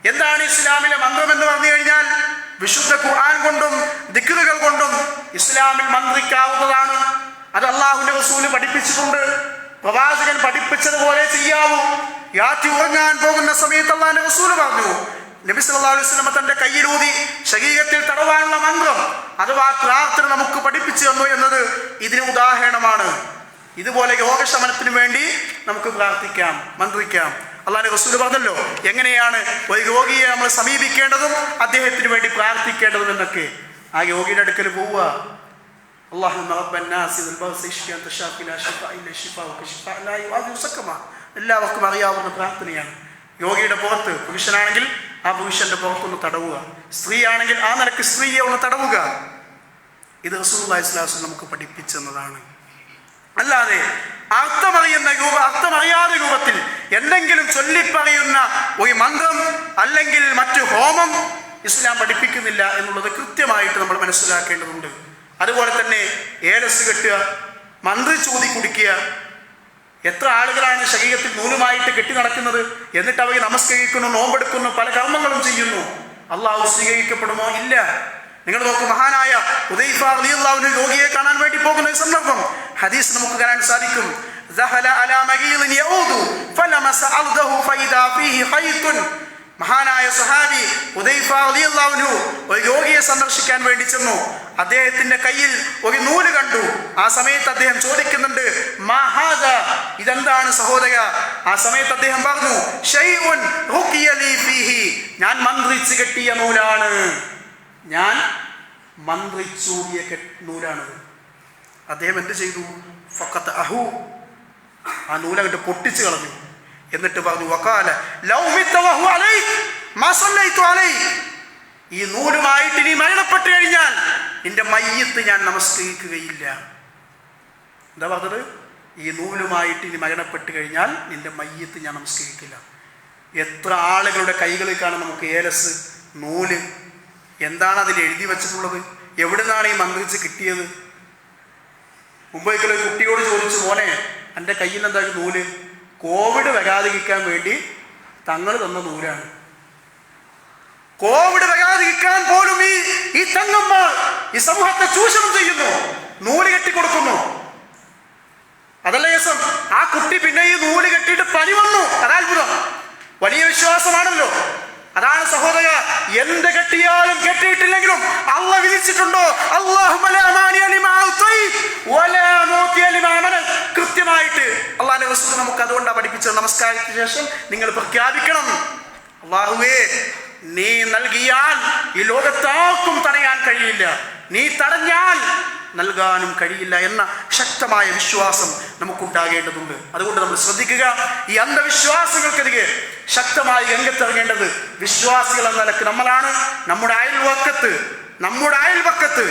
Speaker 1: എന്താണ് ഇസ്ലാമിലെ മന്ത്രം എന്ന് പറഞ്ഞു കഴിഞ്ഞാൽ, വിശുദ്ധ ഖുർആൻ കൊണ്ടും ദിക്റുകൾ കൊണ്ടും ഇസ്ലാമിൽ മന്ത്രിക്കാവുന്നതാണ്. അത് അല്ലാഹുവിന്റെ റസൂല് പഠിപ്പിച്ചിട്ടുണ്ട്. പ്രവാചകൻ പഠിപ്പിച്ചതുപോലെ ചെയ്യാവൂ. രാത്രി ഉറങ്ങാൻ പോകുന്ന സമയത്ത് അല്ലാഹുവിന്റെ റസൂല് പറഞ്ഞു, നബി സല്ലല്ലാഹു അലൈഹി വസല്ലം തന്റെ കയ്യിലൂതി ശരീരത്തിൽ തടവാനുള്ള മന്ത്രം അഥവാ പ്രാർത്ഥന നമുക്ക് പഠിപ്പിച്ചു തന്നു എന്നത് ഇതിന് ഉദാഹരണമാണ്. ഇതുപോലെ രോഗശമനത്തിന് വേണ്ടി നമുക്ക് പ്രാർത്ഥിക്കാം, മന്ത്രിക്കാം. അല്ലാഹുവിന്റെ റസൂല് പറഞ്ഞല്ലോ എങ്ങനെയാണ് ഒരു രോഗിയെ നമ്മൾ സമീപിക്കേണ്ടതും അദ്ദേഹത്തിന് വേണ്ടി പ്രാർത്ഥിക്കേണ്ടതും എന്നൊക്കെ. ആ രോഗിയുടെ അടുക്കൽ പോവുക, എല്ലാവർക്കും അറിയാവുന്ന പ്രാർത്ഥനയാണ്. രോഗിയുടെ പുറത്ത്, പുരുഷനാണെങ്കിൽ ആ പുരുഷന്റെ പുറത്തൊന്ന് തടവുക, സ്ത്രീ ആണെങ്കിൽ ആ നിലക്ക് സ്ത്രീയെ ഒന്ന് തടവുക. ഇത് റസൂലുള്ളാഹി സ്വല്ലല്ലാഹു അലൈഹി വസല്ലം നമുക്ക് പഠിപ്പിച്ചെന്നതാണ്. അല്ലാതെ അർത്ഥമറിയാതെ രൂപത്തിൽ എന്തെങ്കിലും ചൊല്ലിപ്പറയുന്ന ഒരു മന്ത്രം അല്ലെങ്കിൽ മറ്റു ഹോമം ഇസ്ലാം പഠിപ്പിക്കുന്നില്ല എന്നുള്ളത് കൃത്യമായിട്ട് നമ്മൾ മനസ്സിലാക്കേണ്ടതുണ്ട്. അതുപോലെ തന്നെ ഏലസ് കെട്ടുക, മന്ത്രി ചൂതി കുടിക്കുക. എത്ര ആളുകളാണ് ശരീരത്തിൽ നൂലുമായിട്ട് കെട്ടി നടക്കുന്നത്, എന്നിട്ട് അവർ നമസ്കരിക്കുന്നു, നോമ്പെടുക്കുന്നു, പല കർമ്മങ്ങളും ചെയ്യുന്നു. അള്ളാഹു സ്വീകരിക്കപ്പെടുമോ? ഇല്ല. നിങ്ങൾ നോക്കൂ, മഹാനായ ഹുദൈഫ റളിയല്ലാഹു അൻഹു രോഗിയെ കാണാൻ വേണ്ടി പോകുന്ന ഒരു സന്ദർഭം ഹദീസ് നമുക്ക് കാണാൻ സാധിക്കും. മഹാനായ സഹാബി ഹുദൈഫ റളിയല്ലാഹു അൻഹു ഒരു രോഗിയെ സന്ദർശിക്കാൻ വേണ്ടി ചെന്നു. അദ്ദേഹത്തിന്റെ കയ്യിൽ ഒരു നൂല് കണ്ടു. ആ സമയത്ത് അദ്ദേഹം ചോദിക്കുന്നുണ്ട്, മാ ഹാദാ, ഇതെന്താണ് സഹോദര? ആ സമയത്ത് അദ്ദേഹം പറഞ്ഞു, ശൈഉൻ റുഖിയ ലീ ഫീഹി, ഞാൻ മന്ത്രിച്ച് കെട്ടിയ നൂലാണ്, ഞാൻ മന്ത്രിച്ചൂടിയ നൂലാണ്. അദ്ദേഹം എന്ത് ചെയ്തു? ഫഖത്ത് അഹു, ആ നൂലങ്ങട്ട് പൊട്ടിച്ചു കളഞ്ഞു. എന്നിട്ട് പറഞ്ഞു, വഖാല ലൗ മിത്ത വഹു അലൈക മാ സല്ലൈതു അലൈക, ഈ നൂലുമായിട്ട് നീ മരണപ്പെട്ടു കഴിഞ്ഞാൽ നിന്റെ മയ്യത്ത് ഞാൻ നമസ്കരിക്കുകയില്ല. എന്താ പറഞ്ഞത്? ഈ നൂലുമായിട്ട് നീ മരണപ്പെട്ടു കഴിഞ്ഞാൽ നിന്റെ മയ്യത്ത് ഞാൻ നമസ്കരിക്കില്ല. എത്ര ആളുകളുടെ കൈകളിലേക്കാണ് നമുക്ക് ഏലസ്, നൂല്, എന്താണ് അതിൽ എഴുതി വെച്ചിട്ടുള്ളത്? എവിടെ നിന്നാണ് ഈ മന്ത്രിച്ച് കിട്ടിയത്? മുമ്പൊരിക്കൽ ഒരു കുട്ടിയോട് ചോദിച്ചു, മോനെ എൻ്റെ കയ്യിൽ എന്താ നൂല്? കോവിഡ് വരാതിരിക്കാൻ വേണ്ടി തങ്ങൾ തന്ന നൂലാണ്. കോവിഡ് വരാതിരിക്കാൻ പോലും ഈ തങ്ങന്മാർ ഈ സമൂഹത്തെ ചൂഷണം ചെയ്യുന്നു, നൂല് കെട്ടിക്കൊടുക്കുന്നു. അതല്ല രസം. ആ കുട്ടി പിന്നെ ഈ നൂല് കെട്ടിയിട്ട് പനി വന്നു. അതാത്ഭുതം. വലിയ വിശ്വാസമാണല്ലോ. അതാണ് സഹോദര, എന്ത് കെട്ടിയാലും കെട്ടിയിട്ടില്ലെങ്കിലും അള്ളാഹ് വിധിച്ചിട്ടുണ്ടോ? കൃത്യമായിട്ട് അള്ളാഹുവിന്റെ റസൂൽ നമുക്ക് അതുകൊണ്ടാണ് പഠിപ്പിച്ചത്. നമസ്കാരത്തിന് ശേഷം നിങ്ങൾ പ്രഖ്യാപിക്കണം, അള്ളാഹുവേ നീ നൽകിയാൽ ഈ ലോകത്താർക്കും തടയാൻ കഴിയില്ല, നീ തടഞ്ഞാൽ നൽകാനും കഴിയില്ല എന്ന ശക്തമായ വിശ്വാസം നമുക്കുണ്ടാകേണ്ടതുണ്ട്. അതുകൊണ്ട് നമ്മൾ ശ്രദ്ധിക്കുക, ഈ അന്ധവിശ്വാസങ്ങൾക്കെതിരെ ശക്തമായി രംഗത്തിറങ്ങേണ്ടത് വിശ്വാസികൾ എന്ന നിലക്ക് നമ്മളാണ്. നമ്മുടെ അയൽവക്കത്ത്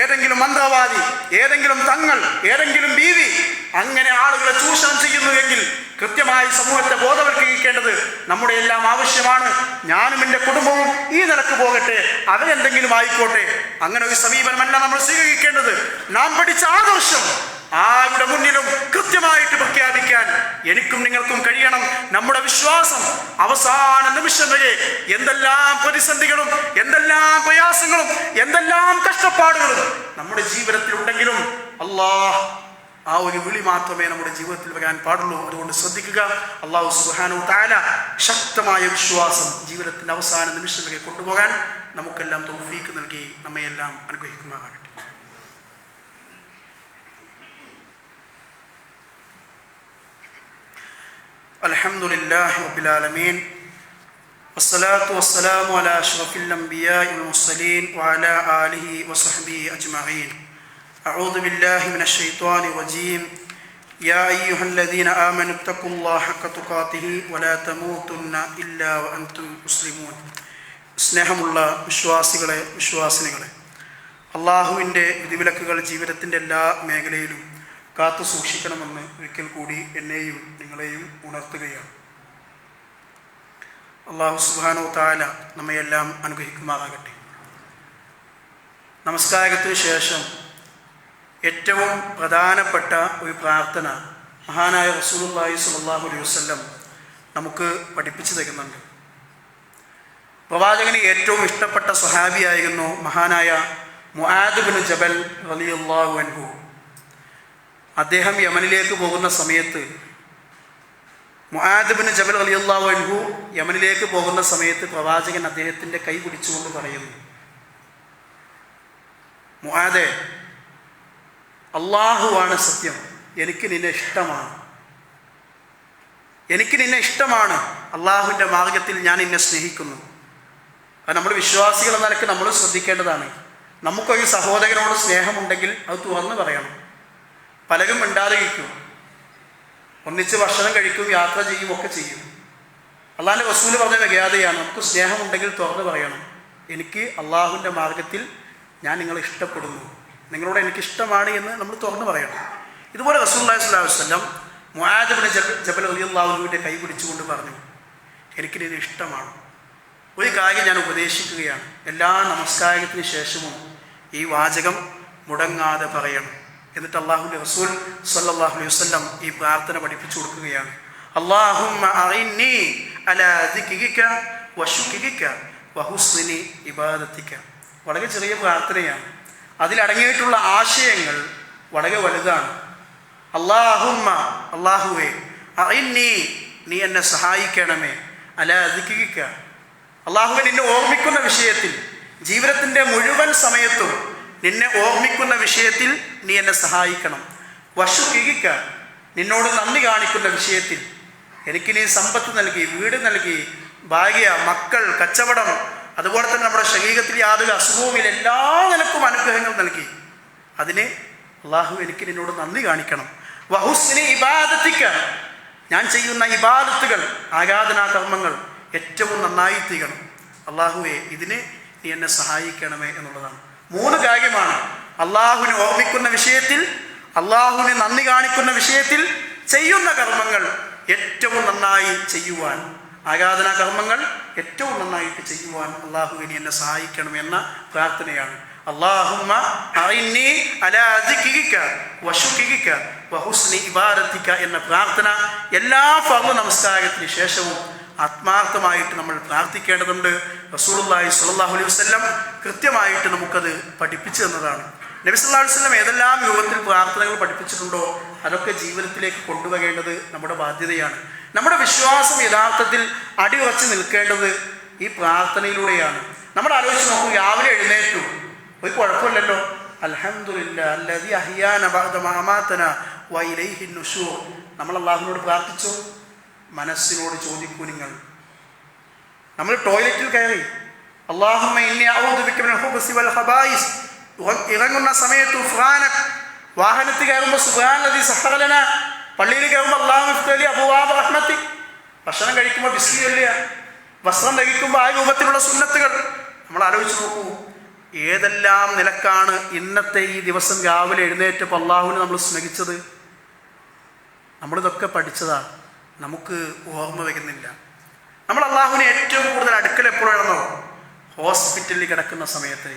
Speaker 1: ഏതെങ്കിലും മന്ത്രവാദി, ഏതെങ്കിലും തങ്ങൾ, ഏതെങ്കിലും ബീവി അങ്ങനെ ആളുകളെ ചൂഷണം ചെയ്യുന്നുവെങ്കിൽ കൃത്യമായി സമൂഹത്തെ ബോധവൽക്കരിക്കേണ്ടത് നമ്മുടെ എല്ലാം ആവശ്യമാണ്. ഞാനും എൻ്റെ കുടുംബവും ഈ നിലക്ക് പോകട്ടെ, അവരെന്തെങ്കിലും ആയിക്കോട്ടെ, അങ്ങനെ ഒരു സമീപനമല്ല നമ്മൾ സ്വീകരിക്കേണ്ടത്. നാം പഠിച്ച ആദർശം ആരുടെ മുന്നിലും കൃത്യമായിട്ട് പ്രഖ്യാപിക്കാൻ എനിക്കും നിങ്ങൾക്കും കഴിയണം. നമ്മുടെ വിശ്വാസം അവസാന നിമിഷം വരെ എന്തെല്ലാം പ്രതിസന്ധികളും എന്തെല്ലാം പ്രയാസങ്ങളും എന്തെല്ലാം കഷ്ടപ്പാടുകളും നമ്മുടെ ജീവിതത്തിൽ ഉണ്ടെങ്കിലും അല്ലാഹ് ആ ഒരു വിളി മാത്രമേ നമ്മുടെ ജീവിതത്തിൽ വരാൻ പാടുള്ളൂ. അതുകൊണ്ട് ശ്രദ്ധിക്കുക. അല്ലാഹു സുബ്ഹാനഹു തആല ശക്തമായ വിശ്വാസം ജീവിതത്തിന്റെ അവസാന നിമിഷം വരെ കൊണ്ടുപോകാൻ നമുക്കെല്ലാം തൗഫീഖ് നൽകി നമ്മയെല്ലാം അനുഗ്രഹിക്കുമാറാകട്ടെ. അൽഹംദുലില്ലാഹി റബ്ബിൽ ആലമീൻ വസ്സലാത്തു വസ്സലാമു അലാ അഷ്റഫിൽ അംബിയാഇ വൽ മുർസലീൻ വഅലാ ആലിഹി വസഹ്ബിഹി അജ്മഈൻ. അഊദു ബില്ലാഹി മിനശ് ശൈത്വാനിർ റജീം. യാ അയ്യുഹല്ലദീന ആമനു തഖുല്ലാഹ ഹഖ തുഖാതിഹി വലാ തമൂതുന്ന ഇല്ലാ വഅൻതും മുസ്ലിമൂൻ. സ്നേഹമുള്ള വിശ്വാസികളെ, വിശ്വാസിനികളെ, അള്ളാഹുവിൻ്റെ വിധിവിലക്കുകൾ ജീവിതത്തിൻ്റെ എല്ലാ മേഖലയിലും കാത്തു സൂക്ഷിക്കണമെന്ന് ഒരിക്കൽ കൂടി എന്നെയും നിങ്ങളെയും ഉണർത്തുകയാണ്. അല്ലാഹു സുബ്ഹാനഹു തആല നമ്മയെല്ലാം അനുഗ്രഹിക്കുമാറാകട്ടെ. നമസ്കാരത്തിന് ശേഷം ഏറ്റവും പ്രധാനപ്പെട്ട ഒരു പ്രാർത്ഥന മഹാനായ റസൂലുള്ളാഹി സ്വല്ലല്ലാഹു അലൈഹി വസല്ലം നമുക്ക് പഠിപ്പിച്ചു തരുന്നുണ്ട്. പ്രവാചകന് ഏറ്റവും ഇഷ്ടപ്പെട്ട സ്വഹാബിയായിരുന്നു മഹാനായ മുആദ് ഇബ്നു ജബൽ റളിയല്ലാഹു അൻഹു. അദ്ദേഹം യമനിലേക്ക് പോകുന്ന സമയത്ത് മുആദ് ഇബ്നു ജബൽ റളിയല്ലാഹു അൻഹു യമനിലേക്ക് പോകുന്ന സമയത്ത് പ്രവാചകൻ അദ്ദേഹത്തിൻ്റെ കൈ പിടിച്ചുകൊണ്ട് പറയുന്നു, മുആദേ, അള്ളാഹുവാണ് സത്യം, എനിക്ക് നിന്നെ ഇഷ്ടമാണ്, അള്ളാഹുവിൻ്റെ മാർഗത്തിൽ ഞാൻ നിന്നെ സ്നേഹിക്കുന്നു. അത് നമ്മൾ വിശ്വാസികൾ എന്ന നിലയ്ക്ക് നമ്മൾ ശ്രദ്ധിക്കേണ്ടതാണ്. നമുക്കൊരു സഹോദരനോട് സ്നേഹമുണ്ടെങ്കിൽ അത് തുറന്ന് പറയണം. പലരും മിണ്ടാതിരിക്കും, ഒന്നിച്ച് ഭക്ഷണം കഴിക്കും, യാത്ര ചെയ്യും, ഒക്കെ ചെയ്യും. അള്ളാഹിൻ്റെ റസൂൽ പറഞ്ഞ മര്യാദയാണ്, നമുക്ക് സ്നേഹമുണ്ടെങ്കിൽ തുറന്ന് പറയണം, എനിക്ക് അള്ളാഹുവിൻ്റെ മാർഗത്തിൽ ഞാൻ നിങ്ങളെ ഇഷ്ടപ്പെടുന്നു, നിങ്ങളോട് എനിക്കിഷ്ടമാണ് എന്ന് നമ്മൾ തുറന്ന് പറയണം. ഇതുപോലെ റസൂലുള്ളാഹി സ്വല്ലല്ലാഹു അലൈഹി വസല്ലം മുആദ് ഇബ്നു ജബൽ റളിയല്ലാഹു അൻഹുവിൻ്റെ കൈ പിടിച്ചുകൊണ്ട് പറഞ്ഞു, എനിക്ക് നിന്നെ ഇഷ്ടമാണ്. ഒരു കാര്യം ഞാൻ ഉപദേശിക്കുകയാണ്, എല്ലാ നമസ്കാരത്തിന് ശേഷവും ഈ വാചകം മുടങ്ങാതെ പറയണം. എന്നിട്ട് അല്ലാഹുവിൻ്റെ റസൂൽ സ്വല്ലല്ലാഹു അലൈഹി വസല്ലം ഈ പ്രാർത്ഥന പഠിപ്പിച്ചു കൊടുക്കുകയാണ്. അല്ലാഹുമ്മ അഇന്നി അലാ ദിക്രിക വശുക്രിക വഹുസ്നി ഇബാദത്തിക. വളരെ ചെറിയ പ്രാർത്ഥനയാണ്, അതിലടങ്ങിയിട്ടുള്ള ആശയങ്ങൾ വളരെ വലുതാണ്. അല്ലാഹുമ്മ, അല്ലാഹുവേ, അഇന്നി, നീ എന്നെ സഹായിക്കണമേ, അലാ ദിക്രിക, അല്ലാഹുവേ നിന്നെ ഓർമ്മിക്കുന്ന വിഷയത്തിൽ, ജീവിതത്തിൻ്റെ മുഴുവൻ സമയത്തും നിന്നെ ഓർമ്മിക്കുന്ന വിഷയത്തിൽ നീ എന്നെ സഹായിക്കണം. വശുക്കിക, നിന്നോട് നന്ദി കാണിക്കുന്ന വിഷയത്തിൽ, എനിക്ക് നീ സമ്പത്ത് നൽകി, വീട് നൽകി, ഭാര്യ, മക്കൾ, കച്ചവടം, അതുപോലെ തന്നെ നമ്മുടെ ശരീരത്തിൽ യാതൊരു അസുഖവുമില്ല, എല്ലാ നിലക്കും അനുഗ്രഹങ്ങൾ നൽകി. അതിന് അള്ളാഹു എനിക്ക് നിന്നോട് നന്ദി കാണിക്കണം. വഹുസ്നി ഇബാദത്തിക, ഞാൻ ചെയ്യുന്ന ഇബാദത്തുകൾ, ആരാധനാ കർമ്മങ്ങൾ ഏറ്റവും നന്നായി തീരണം. അള്ളാഹുവെ ഇതിന് നീ എന്നെ സഹായിക്കണമേ എന്നുള്ളതാണ്. 3 കാര്യമാണ്. അള്ളാഹുവിനെ ഓർമ്മിക്കുന്ന വിഷയത്തിൽ, അള്ളാഹുവിനെ നന്ദി കാണിക്കുന്ന വിഷയത്തിൽ, ചെയ്യുന്ന കർമ്മങ്ങൾ ഏറ്റവും നന്നായി ചെയ്യുവാൻ, ആരാധനാ കർമ്മങ്ങൾ ഏറ്റവും നന്നായിട്ട് ചെയ്യുവാൻ അള്ളാഹുവിനെ എന്നെ സഹായിക്കണമെന്ന പ്രാർത്ഥനയാണ്. അല്ലാഹുമ്മ അഇന്നി അലാ ദിക്രിക വശുക്രിക വഹുസ്നി ഇബാദത്തിക എന്ന പ്രാർത്ഥന എല്ലാ ഫർള് നമസ്കാരത്തിന് ശേഷവും ആത്മാർത്ഥമായിട്ട് നമ്മൾ പ്രാർത്ഥിക്കേണ്ടതുണ്ട്. റസൂലുള്ളാഹി സ്വല്ലല്ലാഹു അലൈഹി വസല്ലം കൃത്യമായിട്ട് നമുക്കത് പഠിപ്പിച്ചു തന്നതാണ്. നബി സല്ലല്ലാഹു അലൈഹി വസല്ലം ഏതെല്ലാം രൂപത്തിൽ പ്രാർത്ഥനകൾ പഠിപ്പിച്ചിട്ടുണ്ടോ അതൊക്കെ ജീവിതത്തിലേക്ക് കൊണ്ടുവരേണ്ടത് നമ്മുടെ ബാധ്യതയാണ്. നമ്മുടെ വിശ്വാസം യഥാർത്ഥത്തിൽ അടിയുറച്ച് നിൽക്കേണ്ടത് ഈ പ്രാർത്ഥനയിലൂടെയാണ്. നമ്മൾ ആലോചിച്ച് നോക്കൂ, രാവിലെ എഴുന്നേറ്റു, ഒരു കുഴപ്പമില്ലല്ലോ, അൽഹംദുലില്ലാഹി അല്ലദീ അഹ്യാന ബഅദ മാ അമാതന വ ഇലൈഹി നുശൂർ. നമ്മൾ അല്ലാഹുവിനോട് പ്രാർത്ഥിച്ചു. മനസ്സിനോട് ചോദിക്കൂ നിങ്ങൾ. നമ്മൾ ടോയ്ലറ്റിൽ കയറി, അല്ലാഹുമ്മ ഇന്നി അഊദു ബിക മിനൽ ഖുബുസി വൽ ഖബായിസ്, ഇറങ്ങുന്ന സമയത്ത് ഉഫ്രാനക്, വാഹനത്തിൽ കയറുമ്പോൾ സുബ്ഹാനല്ലദീ സഖറ ലനാ, പള്ളിയിൽ കയറുമ്പോൾ അല്ലാഹുമ്മ ഇഫ്തഹ് ലി അബ്വാബ റഹ്മതിക്, ഭക്ഷണം കഴിക്കുമ്പോൾ ബിസ്മി ചൊല്ലുക, വസ്ത്രം ധരിക്കുമ്പോൾ ആ രൂപത്തിലുള്ള സുന്നത്തുകൾ. നമ്മൾ ആലോചിച്ച് നോക്കൂ, ഏതെല്ലാം നിലക്കാണ് ഇന്നത്തെ ഈ ദിവസം രാവിലെ എഴുന്നേറ്റപ്പോൾ അള്ളാഹുവിനെ നമ്മൾ സ്നേഹിച്ചത്. നമ്മളിതൊക്കെ പഠിച്ചതാണ്, നമുക്ക് ഓർമ്മ വയ്ക്കുന്നില്ല. നമ്മൾ അള്ളാഹുവിനെ ഏറ്റവും കൂടുതൽ അടുക്കൽ എപ്പോഴാണെന്നോ, ഹോസ്പിറ്റലിൽ കിടക്കുന്ന സമയത്ത്,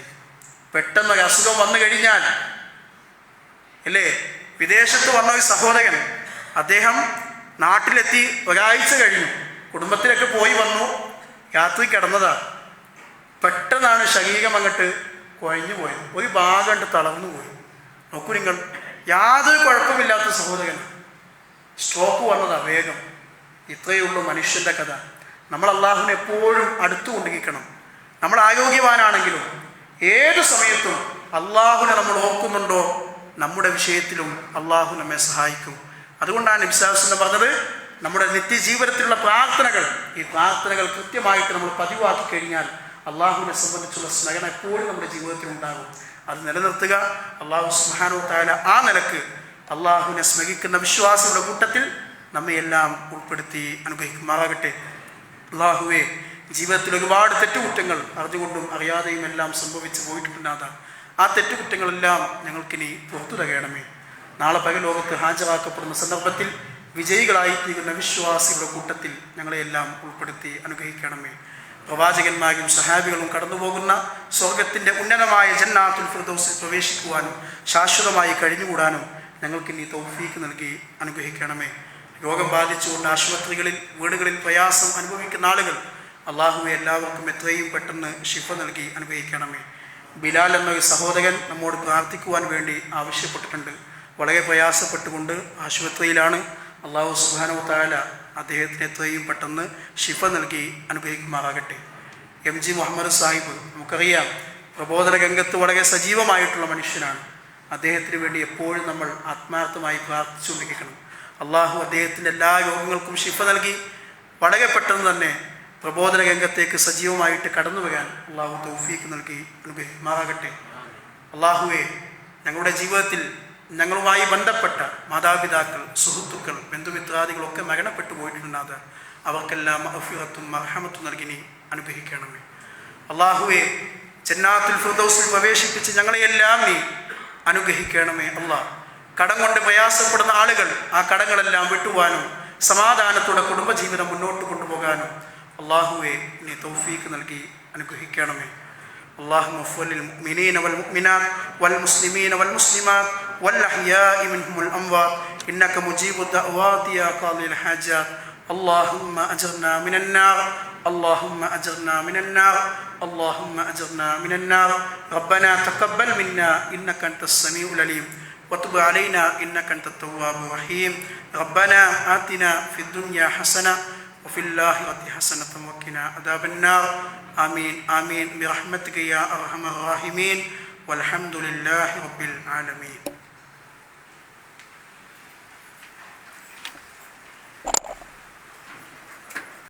Speaker 1: പെട്ടെന്ന് ഒരു അസുഖം വന്നു കഴിഞ്ഞാൽ, അല്ലേ, വിദേശത്ത് വന്ന ഒരു സഹോദരൻ, അദ്ദേഹം നാട്ടിലെത്തി ഒരാഴ്ച കഴിഞ്ഞു, കുടുംബത്തിലൊക്കെ പോയി വന്നു, രാത്രി കിടന്നതാണ്. പെട്ടെന്നാണ് ശരീരം അങ്ങോട്ട് കുഴഞ്ഞു പോയത്, ഒരു ഭാഗം കണ്ട് തളർന്നു പോയി. നോക്കൂ നിങ്ങൾ, യാതൊരു കുഴപ്പമില്ലാത്ത സഹോദരൻ സ്ട്രോക്ക് വന്നതാ വേഗം. ഇത്രയേ ഉള്ളൂ മനുഷ്യൻ്റെ കഥ. നമ്മൾ അള്ളാഹുവിനെ എപ്പോഴും അടുത്തു കൊണ്ടിരിക്കണം. നമ്മൾ ആരോഗ്യവാനാണെങ്കിലും ഏത് സമയത്തും അള്ളാഹുവിനെ നമ്മൾ ഓർക്കുന്നുണ്ടോ, നമ്മുടെ വിഷയത്തിലും അള്ളാഹു നമ്മെ സഹായിക്കും. അതുകൊണ്ടാണ് നബി സല്ലല്ലാഹു അലൈഹി വസല്ലം പറഞ്ഞത്, നമ്മുടെ നിത്യജീവിതത്തിലുള്ള പ്രാർത്ഥനകൾ, ഈ പ്രാർത്ഥനകൾ കൃത്യമായിട്ട് നമ്മൾ പതിവാക്കി കഴിഞ്ഞാൽ അള്ളാഹുവിനെ സംബന്ധിച്ചുള്ള സ്നേഹം എപ്പോഴും നമ്മുടെ ജീവിതത്തിൽ ഉണ്ടാകും. അത് നിലനിർത്തുക. അള്ളാഹു സുബ്ഹാനഹു വ തആല ആ നിലക്ക് അള്ളാഹുവിനെ സ്നേഹിക്കുന്ന വിശ്വാസികളുടെ കൂട്ടത്തിൽ നമ്മയെല്ലാം ഉൾപ്പെടുത്തി അനുഗ്രഹിക്കുമാറാകട്ടെ. അള്ളാഹുവെ, ജീവിതത്തിൽ ഒരുപാട് തെറ്റുകുറ്റങ്ങൾ അറിഞ്ഞുകൊണ്ടും അറിയാതെയും എല്ലാം സംഭവിച്ചു പോയിട്ടുണ്ടാകാം. ആ തെറ്റുകുറ്റങ്ങളെല്ലാം ഞങ്ങൾക്കിനി പുറത്തു തകയണമേ. നാളെ പകലോകത്ത് ഹാജരാക്കപ്പെടുന്ന സന്ദർഭത്തിൽ വിജയികളായിത്തീരുന്ന വിശ്വാസികളുടെ കൂട്ടത്തിൽ ഞങ്ങളെയെല്ലാം ഉൾപ്പെടുത്തി അനുഗ്രഹിക്കണമേ. പ്രവാചകന്മാരും സഹാബികളും കടന്നുപോകുന്ന സ്വർഗത്തിൻ്റെ ഉന്നതമായ ജന്നാത്തുൽ ഫിർദൗസിൽ പ്രവേശിക്കുവാനും ശാശ്വതമായി കഴിഞ്ഞുകൂടാനും ഞങ്ങൾക്കിനി തൗഫീക്ക് നൽകി അനുഗ്രഹിക്കണമേ. രോഗം ബാധിച്ചുകൊണ്ട് ആശുപത്രികളിൽ, വീടുകളിൽ പ്രയാസം അനുഭവിക്കുന്ന ആളുകൾ, അള്ളാഹുവെ എല്ലാവർക്കും എത്രയും പെട്ടെന്ന് ശിഫ നൽകി അനുഗ്രഹിക്കണമേ. ബിലാൽ എന്നൊരു സഹോദരൻ നമ്മോട് പ്രാർത്ഥിക്കുവാൻ വേണ്ടി ആവശ്യപ്പെട്ടിട്ടുണ്ട്. വളരെ പ്രയാസപ്പെട്ടുകൊണ്ട് ആശുപത്രിയിലാണ്. അള്ളാഹു സുബ്ഹാനഹു വ തആല അദ്ദേഹത്തിന് എത്രയും പെട്ടെന്ന് ശിഫ നൽകി അനുഗ്രഹിക്കുമാറാകട്ടെ. MG മുഹമ്മദ് സാഹിബ്, നമുക്കറിയാം, പ്രബോധന രംഗത്ത് വളരെ സജീവമായിട്ടുള്ള മനുഷ്യനാണ്. അദ്ദേഹത്തിന് വേണ്ടി എപ്പോഴും നമ്മൾ ആത്മാർത്ഥമായി പ്രാർത്ഥിച്ചുകൊണ്ടിരിക്കണം. അള്ളാഹു അദ്ദേഹത്തിൻ്റെ എല്ലാ രോഗങ്ങൾക്കും ശിഫ നൽകി വളരെ പെട്ടെന്ന് തന്നെ പ്രബോധന രംഗത്തേക്ക് സജീവമായിട്ട് കടന്നു വരാൻ അള്ളാഹു തൗഫീക്ക് നൽകി അനുഗ്രഹിക്കുമാറാകട്ടെ. അള്ളാഹുവെ, ഞങ്ങളുടെ ജീവിതത്തിൽ ഞങ്ങളുമായി ബന്ധപ്പെട്ട മാതാപിതാക്കൾ, സുഹൃത്തുക്കൾ, ബന്ധുമിത്രാദികളൊക്കെ മരണപ്പെട്ടു പോയിട്ടുണ്ടാകാതെ അവർക്കെല്ലാം മഗ്ഫിറത്തും മർഹമത്തും നൽകി നീ അനുഗ്രഹിക്കണമേ. അള്ളാഹുവെ, ജന്നാത്തുൽ ഫിർദൗസിൽ പ്രവേശിപ്പിച്ച് ഞങ്ങളെയെല്ലാം നീ അനുഗ്രഹിക്കണമേ. അള്ളാഹ്, കടം കൊണ്ട് പ്രയാസപ്പെടുന്ന ആളുകൾ ആ കടങ്ങളെല്ലാം വിട്ടുവാനും സമാധാനത്തോടെ കുടുംബജീവിതം മുന്നോട്ട് കൊണ്ടുപോകാനും അള്ളാഹുവെ നീ തൗഫീക്ക് നൽകി അനുഗ്രഹിക്കണമേ. اللهم اغفر للمؤمنين والمؤمنات والمسلمين والمسلمات والأحياء منهم والأموات إنك مجيب الدعوات يا قاضي الحاجات. اللهم أجرنا من النار اللهم أجرنا من النار اللهم أجرنا من النار ربنا تقبل منا إنك أنت السميع العليم وتب علينا إنك أنت التواب الرحيم ربنا آتنا في الدنيا حسنة وفي الآخرة حسنة وقنا عذاب النار آمين آمين برحمتك يا أرحم الراحمين والحمد لله رب العالمين.